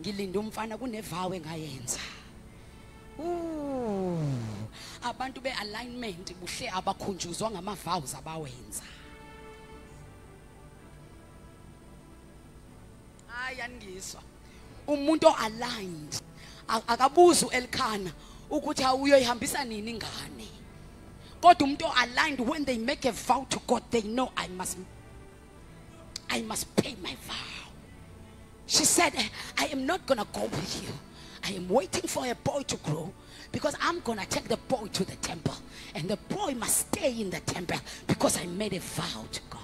ngilinde umfana kunevawe ngayenza abantu bealignment buhle abakhunjuzwa ngamavows abawenza ayangiswa umuntu aligned akabuza uElkhana ukuthi awuyoyihambisa nini ingane kodwa umuntu aligned when they make a vow to God they know I must pay my vow. She said, I am not gonna go with you. I am waiting for a boy to grow because I'm gonna take the boy to the temple and the boy must stay in the temple because I made a vow to God.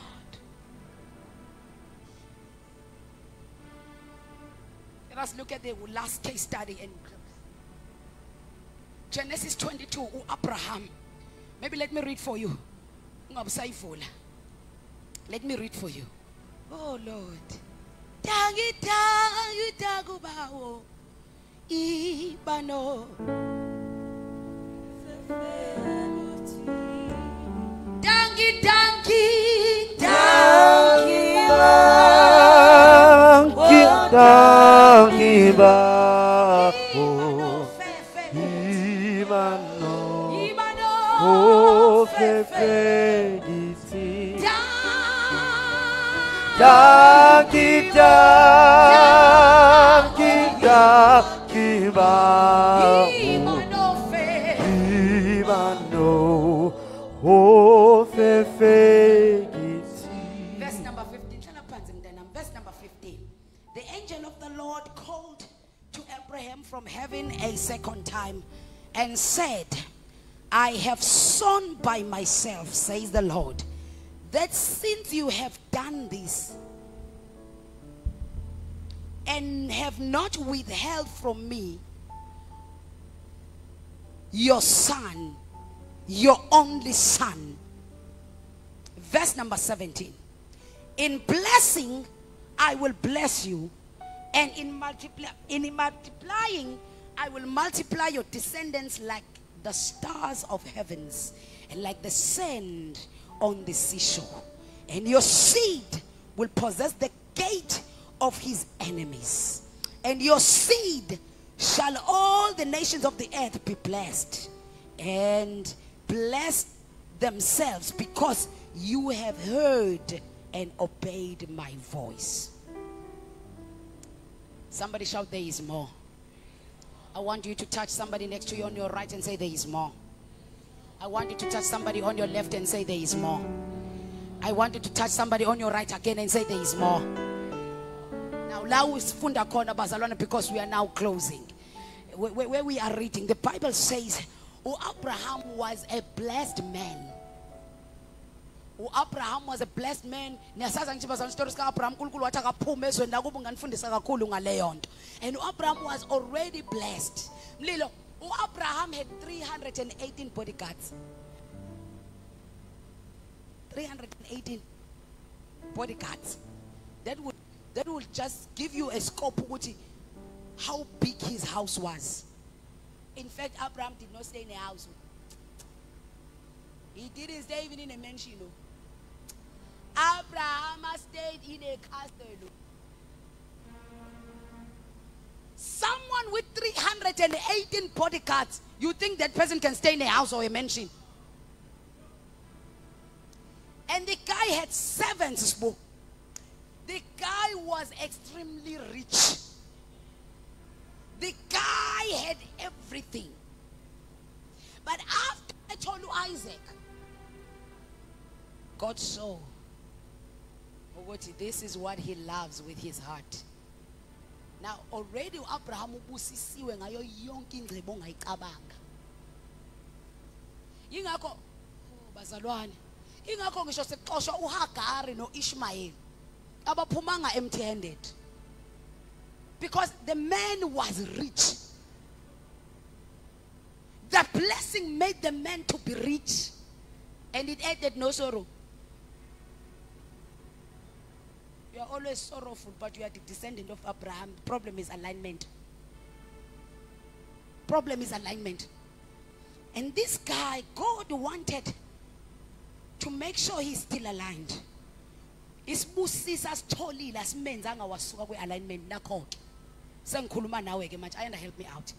Let us look at the last case study in Genesis 22, Abraham. Maybe let me read for you. Let me read for you. Oh Lord. Tangi tagubawo ibano. Tangi Verse number 15. Verse number 15. The angel of the Lord called to Abraham from heaven a second time and said, I have sown by myself, says the Lord, that since you have done this and have not withheld from me your son, your only son. Verse number 17. In blessing I will bless you, and in multiplying I will multiply your descendants like the stars of heavens and like the sand on the seashore, and your seed will possess the gate of his enemies, and your seed shall all the nations of the earth be blessed and bless themselves because you have heard and obeyed my voice. Somebody shout, there is more. I want you to touch somebody next to you on your right and say, there is more. I want you to touch somebody on your left and say, there is more. I want you to touch somebody on your right again and say, there is more. Now, because we are now closing. Where we are reading, the Bible says, Abraham was a blessed man. Abraham was a blessed man. And Abraham was already blessed. Abraham had 318 bodyguards. 318 bodyguards. That would just give you a scope of how big his house was. In fact, Abraham did not stay in a house. He didn't stay even in a mansion. Abraham stayed in a castle. Someone with 318 bodyguards, you think that person can stay in a house or a mansion? And the guy had servants. The guy was extremely rich. The guy had everything. But after I told you Isaac, God saw, this is what he loves with his heart. Now already Abraham ubusisiwe ngayo yonke ingcebo ongayicabanga. Ingakho bazalwane, ingakho ngisho sexoshwa uHagari noIshmael. abaphumanga empty-handed, because the man was rich. The blessing made the man to be rich, and it added no sorrow. You are always sorrowful, but you are the descendant of Abraham. The problem is alignment. Problem is alignment. And this guy, God wanted to make sure he's still aligned. Isibusisa sitholile asimenzanga wasuka kwi-alignment nakho ke. Sengikhuluma nawe ke manje, ayanda help me out.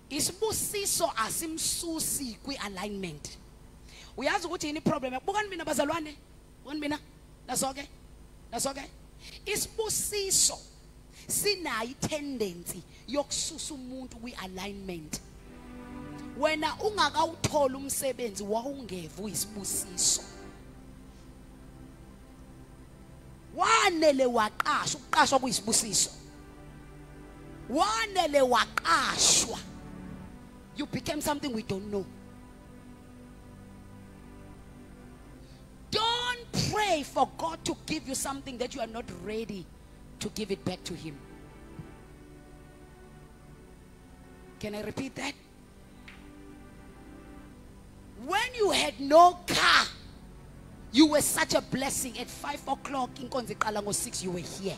Isibusiso asimsusi kwi-alignment. Uyazi ukuthi yini problem? Bukani mina bazalwane? Bukani mina? Nasoke? Nasoke? Isibusiso sinayi tendency yokususa umuntu kwi-alignment. Wena ungakawuthola umsebenzi wawungeva uyisibusiso. Wanele waqashwa, ukuqashwa kuyisibusiso. Wanele waqashwa. You became something we don't know. Don't pray for God to give you something that you are not ready to give it back to him. Can I repeat that? When you had no car, you were such a blessing. At 5 o'clock in Konziqala 6, you were here.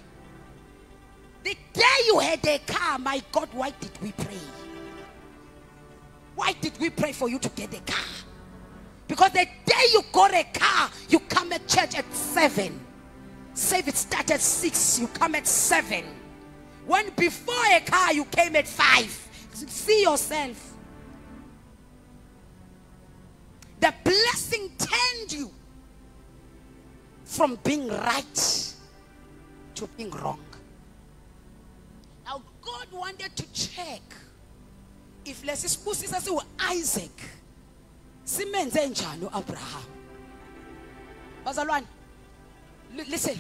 The day you had a car, my God, why did we pray? Why did we pray for you to get a car? Because the day you got a car, you come at church at 7. Say if it started at 6, you come at 7. When before a car, you came at 5. See yourself. The blessing turned you from being right to being wrong. Now God wanted to check if let's suppose Isaac simenze njani Abraham. Bazalwane, listen.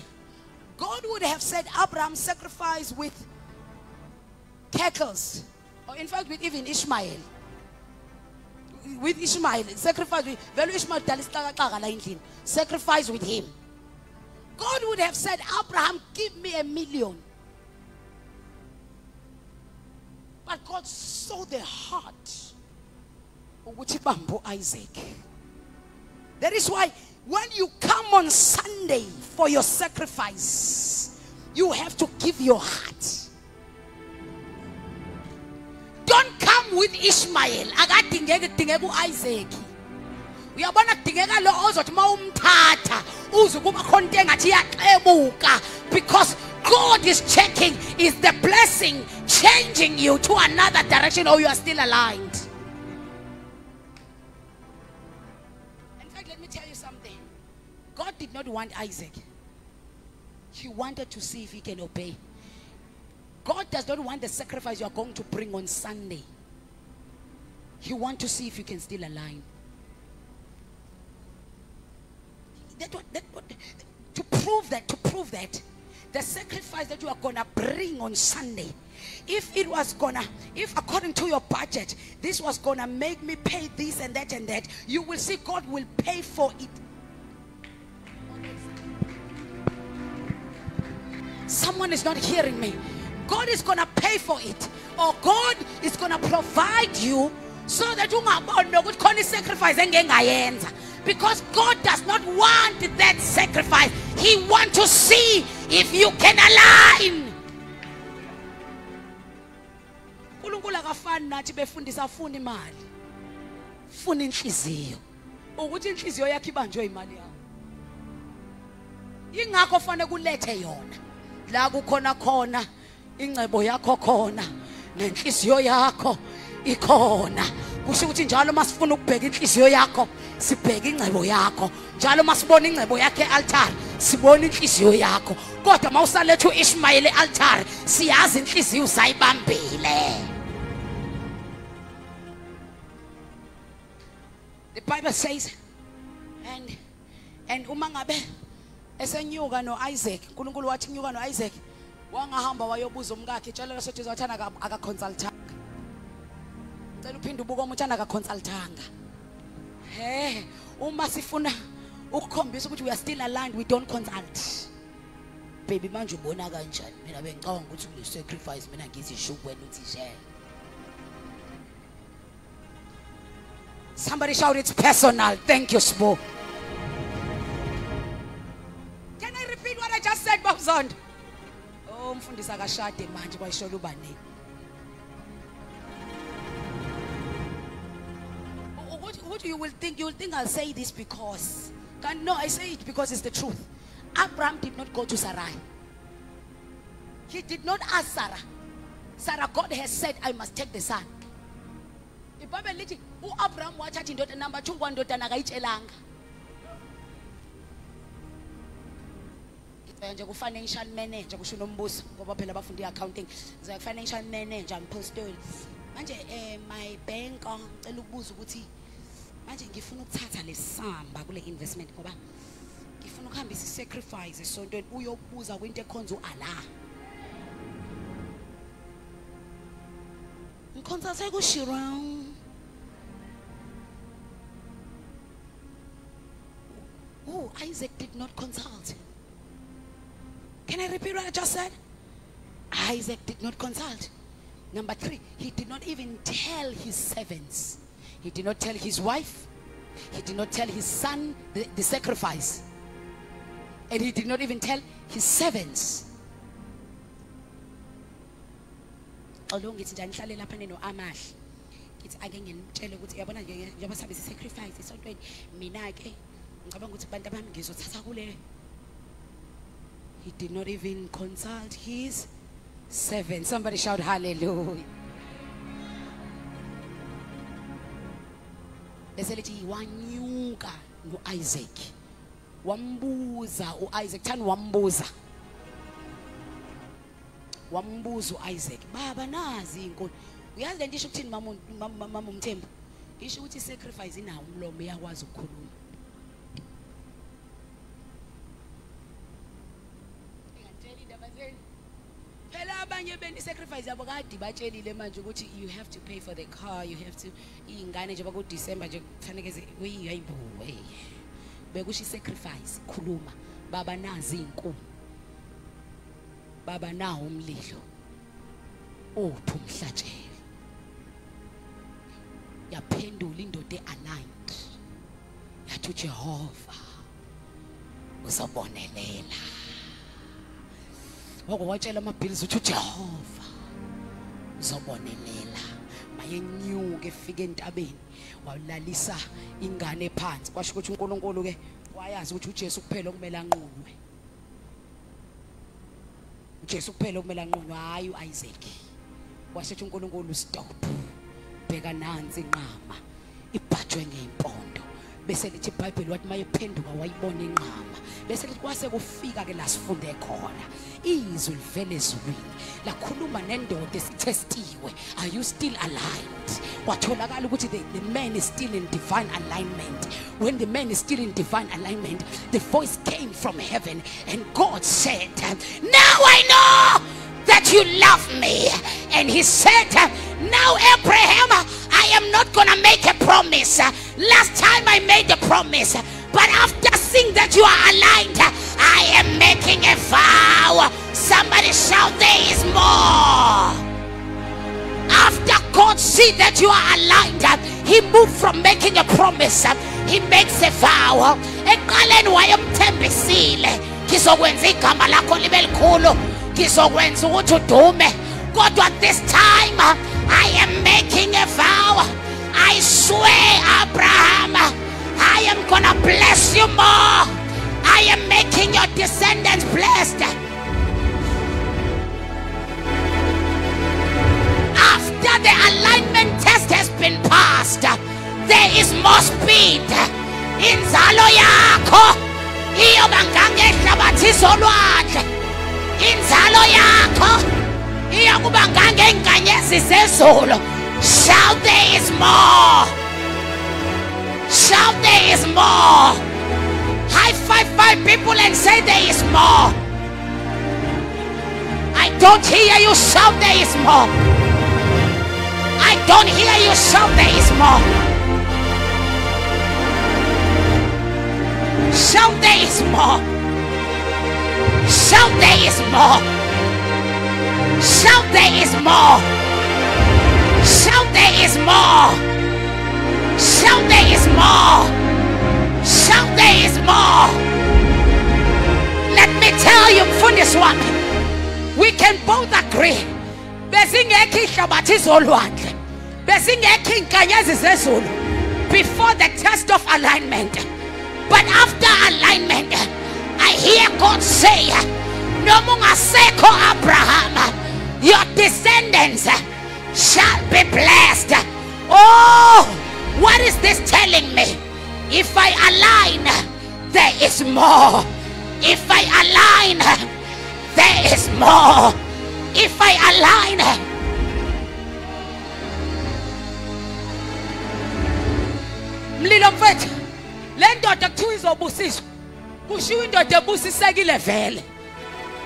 God would have said Abraham sacrifice with cattle, or in fact with even Ishmael. With Ishmael, sacrifice with sacrifice with him. God would have said, Abraham, give me $1 million. But God saw the heart of Isaac. That is why when you come on Sunday for your sacrifice, you have to give your heart. Don't come with Ishmael. Isaac. Because God is checking, is the blessing changing you to another direction, or you are still aligned? In fact, let me tell you something. God did not want Isaac. He wanted to see if he can obey. God does not want the sacrifice you are going to bring on Sunday. He wants to see if you can still align. To prove that the sacrifice that you are gonna bring on Sunday, if according to your budget, this was gonna make me pay this and that, you will see God will pay for it. Someone is not hearing me. God is gonna pay for it, or God is gonna provide you so that you can sacrifice. Because God does not want that sacrifice. He wants to see if you can align. uNkulunkulu akafani nathi befundisa afuna imali. Funa inhliziyo. Ukuthi inhliziyo yakhe ibanjwe imali yakho. Ingakho fanele kulethe yona. La kukhona khona ingcebo yakho khona nenhliziyo yakho ikhona. Kusho ukuthi njalo masifuna ukubheka inhliziyo yakho, sibheka ingcebo yakho. Njalo masibona ingcebo yakhe e-altar, sibona inhliziyo yakho. Kodwa mawusaletha uIshmael e-altar, siyazi inhliziyo usayibambile. The Bible says, and uma ngabe esenyuka no Isaac, uNkulunkulu wathi nyuka no Isaac, wangahamba wayobuza umkakhe, tshalela sothi wathana akaconsultanga. Cela uphinde ubuka umuthana akaconsultanga. Uma sifuna ukukhombiza ukuthi we are still aligned, we don't consult. baby manje ubona kanjani? Mina bengicabanga ukuthi kule sacrifice mina ngizishuku wena uthi share. Somebody shout, it's personal. Thank you, Sbo. Can I repeat what I just said, Babzond? Oh, mfundisi akashade manje kwayishola ubani. What you will think I'll say this because no, I say it because it's the truth. Abraham did not go to Sarai. He did not ask Sarah. Sarah, God has said I must take the son. The Bible lithi Abraham wathatha indoda number 2 kwandodana akayitshelanga. Nje ku financial manager kusho nombuso ngoba phela abafundi accounting. Ngizoya ku financial manager ngipostoli. Manje my bank ngicela ukubuza ukuthi manje ngifuna ukuthatha lesamba kule investment ngoba ngifuna ukuhambisa isacrifice esontweni uyokubuza kwinto ekhonza uAllah. Ngiconsult kuShiram. Oh, Isaac did not consult. Can I repeat what I just said? Isaac did not consult. Number 3, he did not even tell his servants. He did not tell his wife. He did not tell his son the sacrifice. And he did not even tell his servants. Although ngithi njani hlale lapha neno amahle. Ngithi ake ngitshele ukuthi yabona nje njengoba sabe sacrifice esontweni mina ke ngicabanga ukuthi abantu abami ngizothatha kule. He did not even consult his servants. Somebody shout hallelujah. Bese lithi wanyuka noIsaac. Wambuza uIsaac, thani wambuza. Wambuza uIsaac, baba nazi inkolo. Uyazi lento isho ukuthini mama uMthembu? Isho ukuthi sacrifice inawo umlomo uyakwazi ukukhuluma. Ngiyantshela indaba zeni. Phela abanye beni sacrifice yabo kade batshelile manje ukuthi you have to pay for the car, you have to ingane nje baku December nje kufanele uyihayibo hey. Bekusho sacrifice khuluma baba nazi inkulu. Baba nawo umlilo. Uphu umhlatshelo. Yaphendula indoda ealigned. Yathi Jehova uzobonelela. Wakwatshela amabhills uthi Jehova uzobonelela. Mayenyuke efike entabeni walalisa ingane phansi. Kwasho ukuthi uNkulunkulu ke wayazi ukuthi uJesu kuphela okumele anqunwe. uJesu kuphela okumele anqunwe hayi uIsaac. Wasethi uNkulunkulu stop. Bheka nansi inqama ibhajwe ngeimpondo. Bese lithi iBhayibheli wathi mayephenduka wayibona inqama. Bese lithi kwase kufika ke la sifunde khona. Izwi livele ezulwini lakhuluma nendoda esithestiwe. Are you still aligned? Watholakala ukuthi the man is still in divine alignment. When the man is still in divine alignment, the voice came from heaven and God said, now I know that you love me. And he said, now Abraham, I am not gonna make a promise. Last time I made a promise, but after seeing that you are aligned, I am making a vow. Somebody shout, there is more. After God see that you are aligned, he moved from making a promise, he makes a vow. Eqaleni wayemthembisile ngizokwenza igama lakho libe likhulu, ngizokwenza ukuthi udume. Kodwa this time I am making a vow. I swear, Abraham, I am gonna bless you more. I am making your descendants blessed. After the alignment test has been passed, there is more speed. Inzalo yakho iyoba ngangehlabathi zolwandle. Inzalo yakho iyokuba ngangeenkanyezi zezulu. Shout, there is more. Shout, there is more. High five people and say, there is more. I don't hear you shout, there is more. I don't hear you shout, there is more. Shout, there is more. Shout, there is more. Shout, there is more. Shout, there is more. Shout, there is more. Shout, there is more. Let me tell you, for this one, we can both agree. Before the test of alignment, but after alignment, I hear God say, no more seko Abraham, your descendants shall be blessed. Oh, what is this telling me? If I align, there is more. If I align, there is more. If I align, mlilo mfethu le ndoda kuthiwa izobusiswa kushiwo indoda ebusisekile vele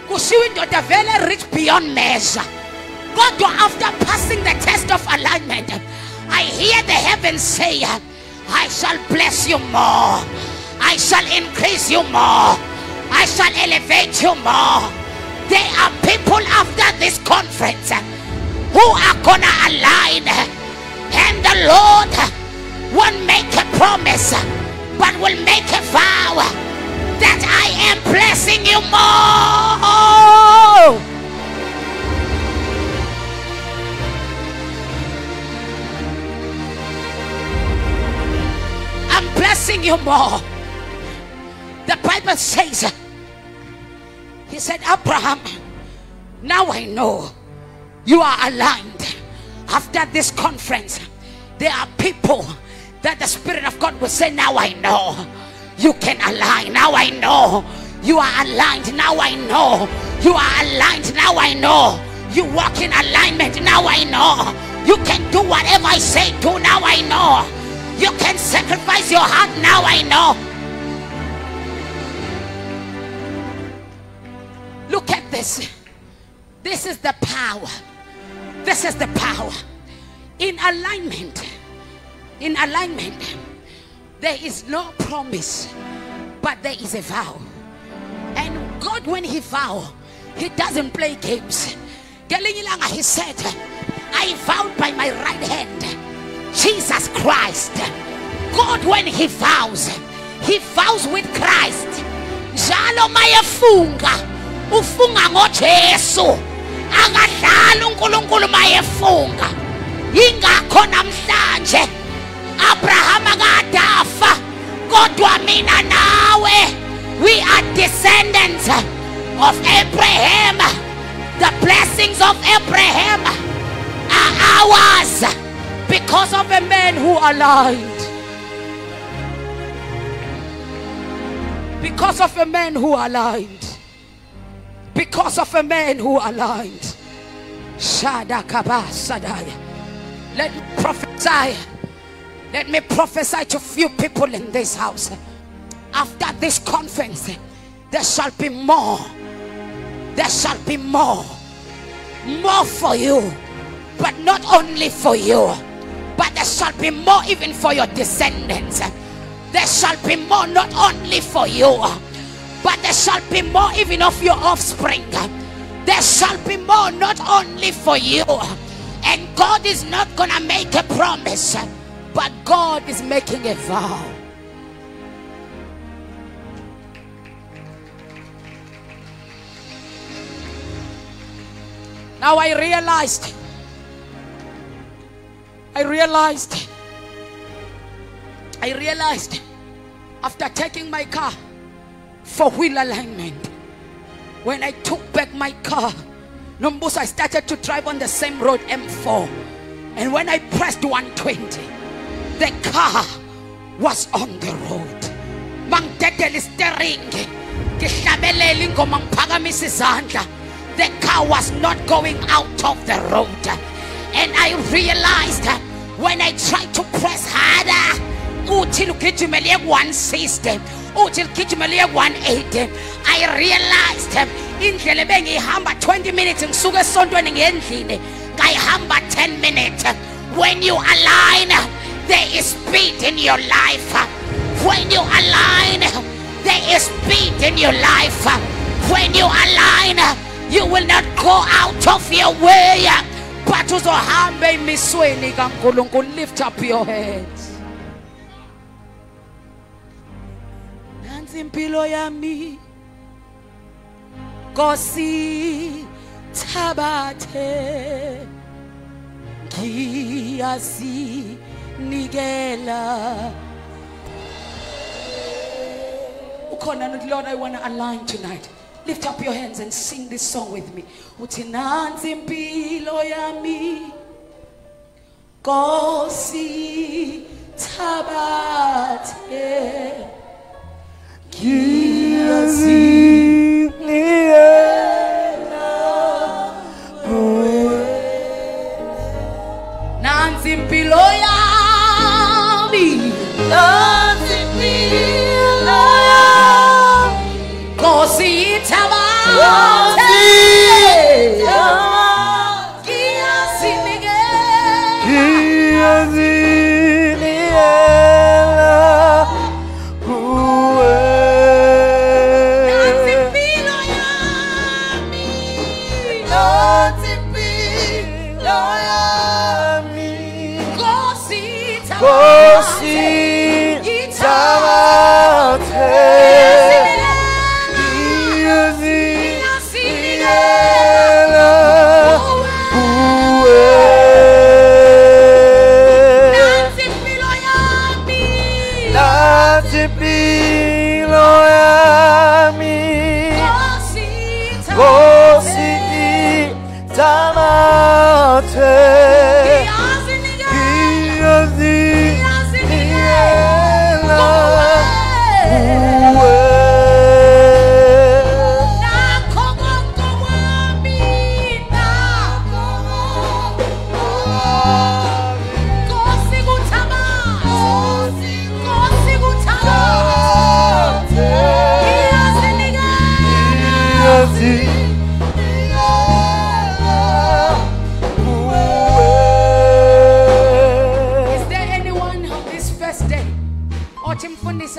kushiwo indoda vele rich beyond measure kodwa after passing the test of alignment I hear the heavens say I shall bless you more, I shall increase you more, I shall elevate you more. There are people after this conference who are gonna align, and the Lord won't make a promise but will make a vow that I am blessing you more. I'm blessing you more. The Bible says, he said, Abraham, now I know you are aligned. After this conference, there are people that the Spirit of God will say, now I know you can align. Now I know you are aligned. Now I know you are aligned. Now I know you walk in alignment. Now I know you can do whatever I say do. Now I know you can sacrifice your heart. Now I know. Look at this. This is the power. This is the power. In alignment, there is no promise, but there is a vow. And God, when he vows, he doesn't play games. He said, I vowed by my right hand, Jesus Christ. God, when he vows with Christ. Njalo mayefunga ufunga ngoJesu, akadlala uNkulunkulu mayefunga. Ingakho namhlanje Abraham akadafa, kodwa mina nawe we are descendants of Abraham. The blessings of Abraham are ours because of a man who aligned. Because of a man who aligned. Because of a man who aligned. Sadaya. Let me prophesy. Let me prophesy to few people in this house. After this conference, there shall be more. There shall be more. More for you. But not only for you, but there shall be more even for your descendants. There shall be more not only for you, but there shall be more even of your offspring. There shall be more not only for you. And God is not gonna make a promise, but God is making a vow. Now I realized after taking my car for wheel alignment, when I took back my car, I started to drive on the same road, M4, and when I pressed 120, the car was on the road. The car was not going out of the road. And I realized when I tried to press harder, until one system, until 180, I realized indlela bengihamba 20 minutes ngisuka esontweni ngendlini ngayihamba 10 minutes. When you align, there is speed in your life. When you align, there is speed in your life. When you align, you will not go out of your way. But uzohambe emisweni kaNkulunkulu. Lift up your hands. Nansi impilo yami, Nkosi thabathe, ngiyasinikela. Lord, I want to align tonight. Lift up your hands and sing this song with me. Uthi nansi impilo yami, Nkosi thabathe, nansi impilo yami, nansi impilo yami, Nkosi thabathe,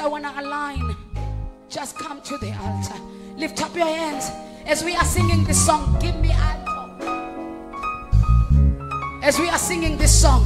I want to align. Just come to the altar. Lift up your hands as we are singing this song. Give me altar. As we are singing this song,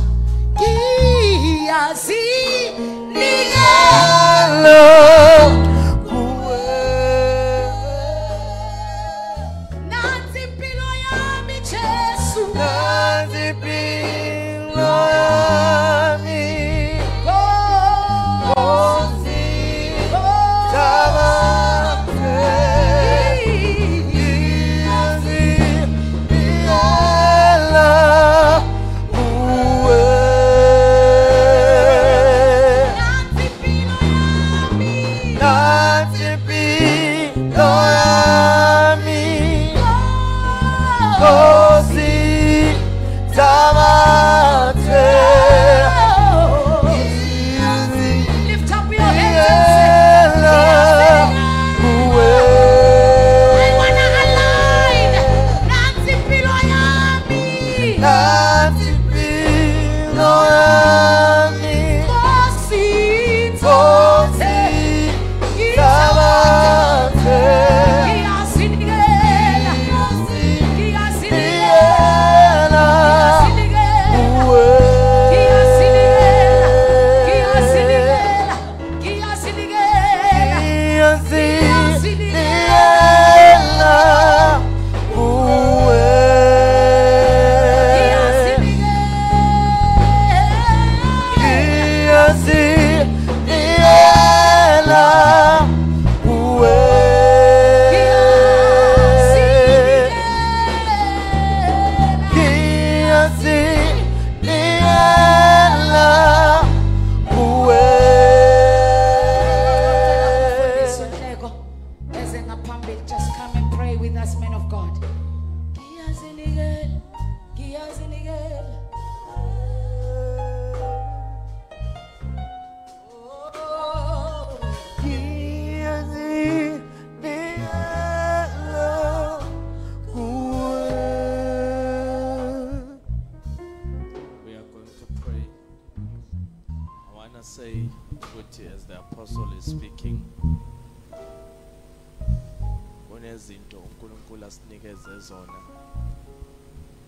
kunezinto uNkulunkulu asinikeze zona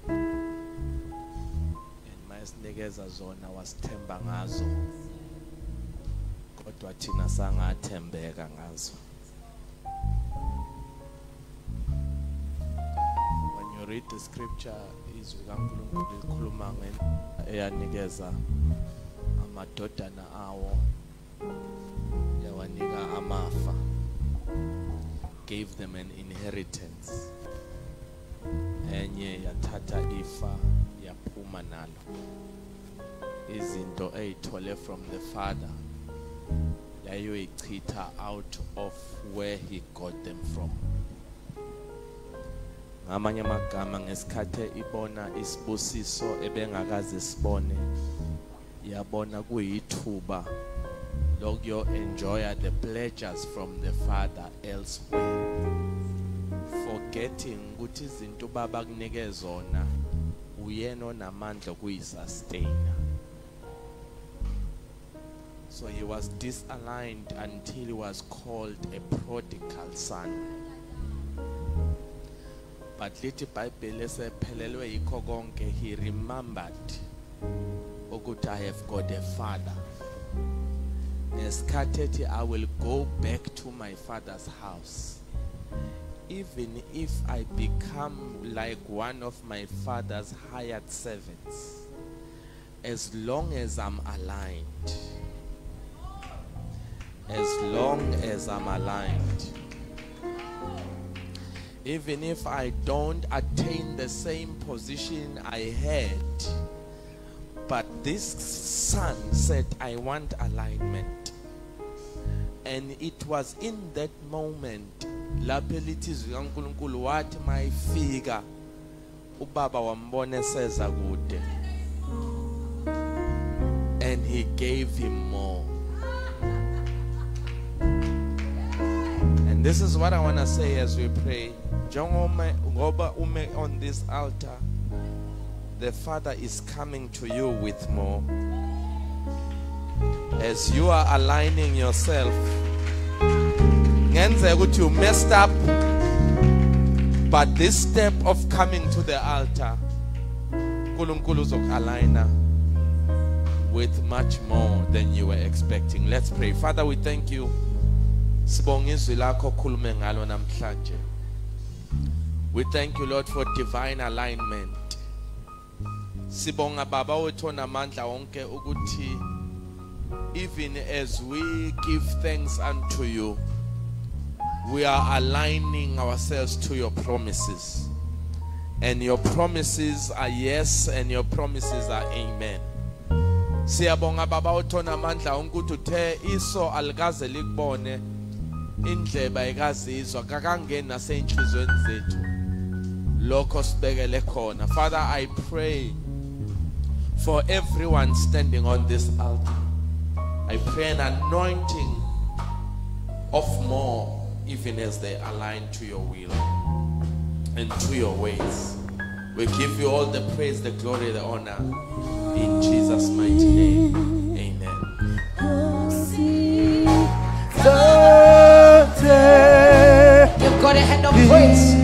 and mayesinikeza zona wasithemba ngazo kodwa thina sangathembeka ngazo. When you read the scripture izwi kaNkulunkulu likhuluma eyanikeza amadodana awo yawanika amafa, gave them an inheritance, enye yathatha ifa yaphuma nalo izinto eyithole from the father yayoyichitha out of where he got them from. Ngamanye amagama ngesikhathe ibona isibusiso ebengakaze sibone yabona kuyithuba lokyo enjoy the pleasures from the father elsewhere, forgetting ukuthi izinto baba kunike zona uyena onamandla kuyisustain. So he was disaligned until he was called a prodigal son. But lithi iBhayibheli esephelelwe yikho konke, he remembered ukuthi I have got a father. Nesikhathi I will go back to my father's house. Even if I become like one of my father's hired servants, as long as I'm aligned. As long as I'm aligned. Even if I don't attain the same position I had, but this son said, I want alignment. And it was in that moment, lapelithi zikaNkulunkulu wathi mayifika ubaba wambone seza kude, and he gave him more. And this is what I want to say as we pray. Ngoba ume on this altar, the Father is coming to you with more. As you are aligning yourself, you messed up, but this step of coming to the altar, uNkulunkulu uzokualigna with much more than you were expecting. Let's pray. Father, we thank you. Sibonga izwi lakho khulume ngalo namhlanje. We thank you, Lord, for divine alignment. Sibonga Baba wethu onamandla wonke ukuthi even as we give thanks unto you, we are aligning ourselves to your promises. And your promises are yes, and your promises are amen. Siyabonga Baba wethu onamandla wonke ukuthi uthe iso alikaze likubone, indleba ikazizwa kakangeni naseyinhlizweni zethu lokho sibekele khona. Father, I pray for everyone standing on this altar. I pray an anointing of more, even as they align to your will and to your ways. We give you all the praise, the glory, the honor in Jesus' mighty name. Amen. Give God a hand of praise.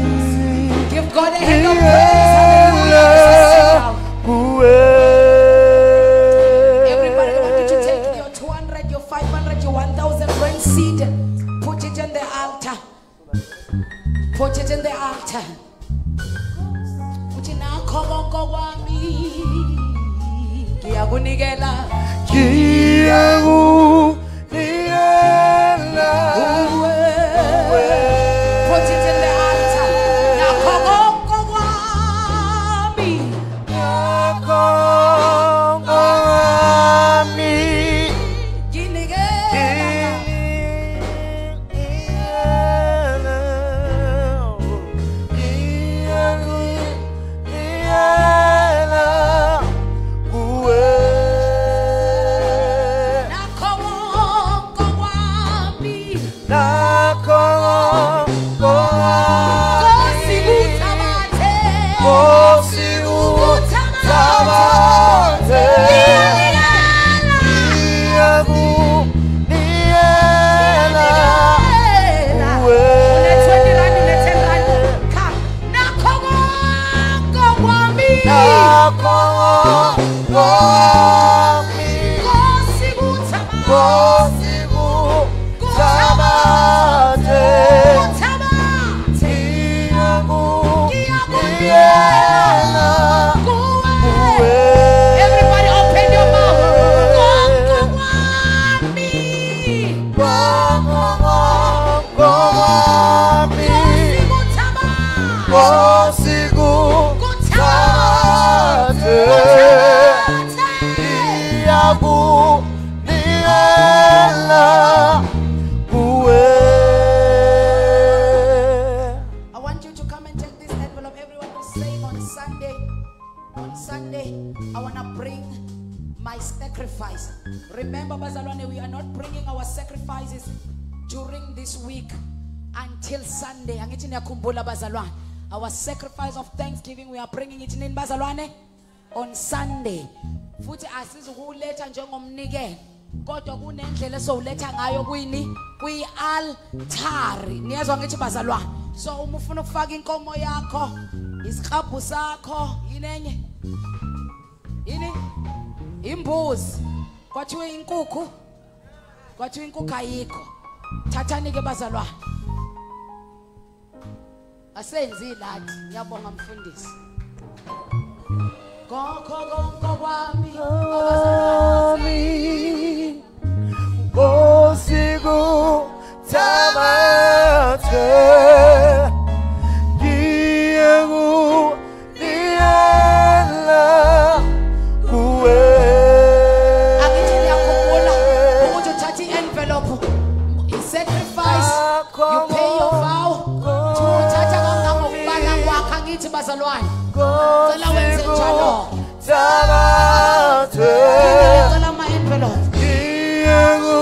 Give God a hand of praise. Everybody, I want you to take your 200, your 500, your 1,000 rand seed. Put it in the altar. Put it in the altar. Put it now. Come on, go on me. Kiyagunigela. Kiyagunigela. Put it in the altar. Now come on, go on me. Come on me. Let's bazalwane, we are not bringing our sacrifices during this week until Sunday. Angithi niyakhumbula bazalwane, our sacrifice of thanksgiving we are bringing it in bazalwane on Sunday. Futhi asizukuletha njengomnikelo, kodwa kunendlela esowuletha ngayo kwini kwi-altari. Niyezwa ngithi bazalwane? So uma ufuna ukufaka inkomo yakho, isikhaphu sakho, yinenye yini imbuzi, kwathiwe inkukhu, kwathiwe inkukhu ayikho, thathani ke bazalwane, asenzi lathi. Ngiyabonga mfundisi. Konke kwami abazalwane Kosiku tamathe Diegu Diela Kuwe Akithi niyakhumbula ukuthi uthatha i-envelope, i-sacrifice, you pay your vow, uthatha ngokubala kwakho. Angithi bazalwane, cela wenze njalo. Tamathe Cela ama-envelope. Diegu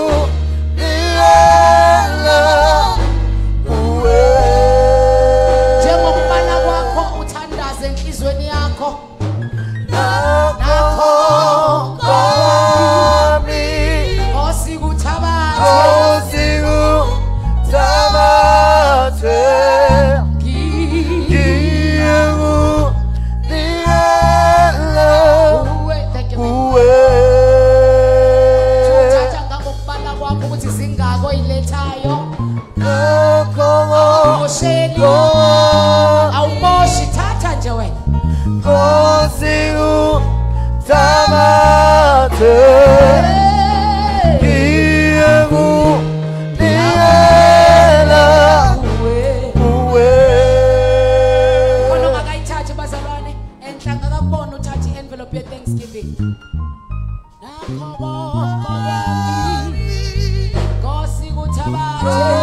Diela Kuwe Njengokubala kwakho uthandaze enhlizweni yakho. Nakho kwami Kosiku thabathe Kosiku tamathe Diegu Diela kuwe. Thank you. Kuwe Uthatha ngokubala kwakho ukuthi zingako ilethayo. Nakho Mosheli awumoshi, thatha nje wena. Kosiku tamathe Diegu Diela Kuwe Khona ungakayithathi bazalwane, enhlanga kakubona uthatha i-envelope ye-Thanksgiving. Nakho konke kwami, Nkosi kuthabathe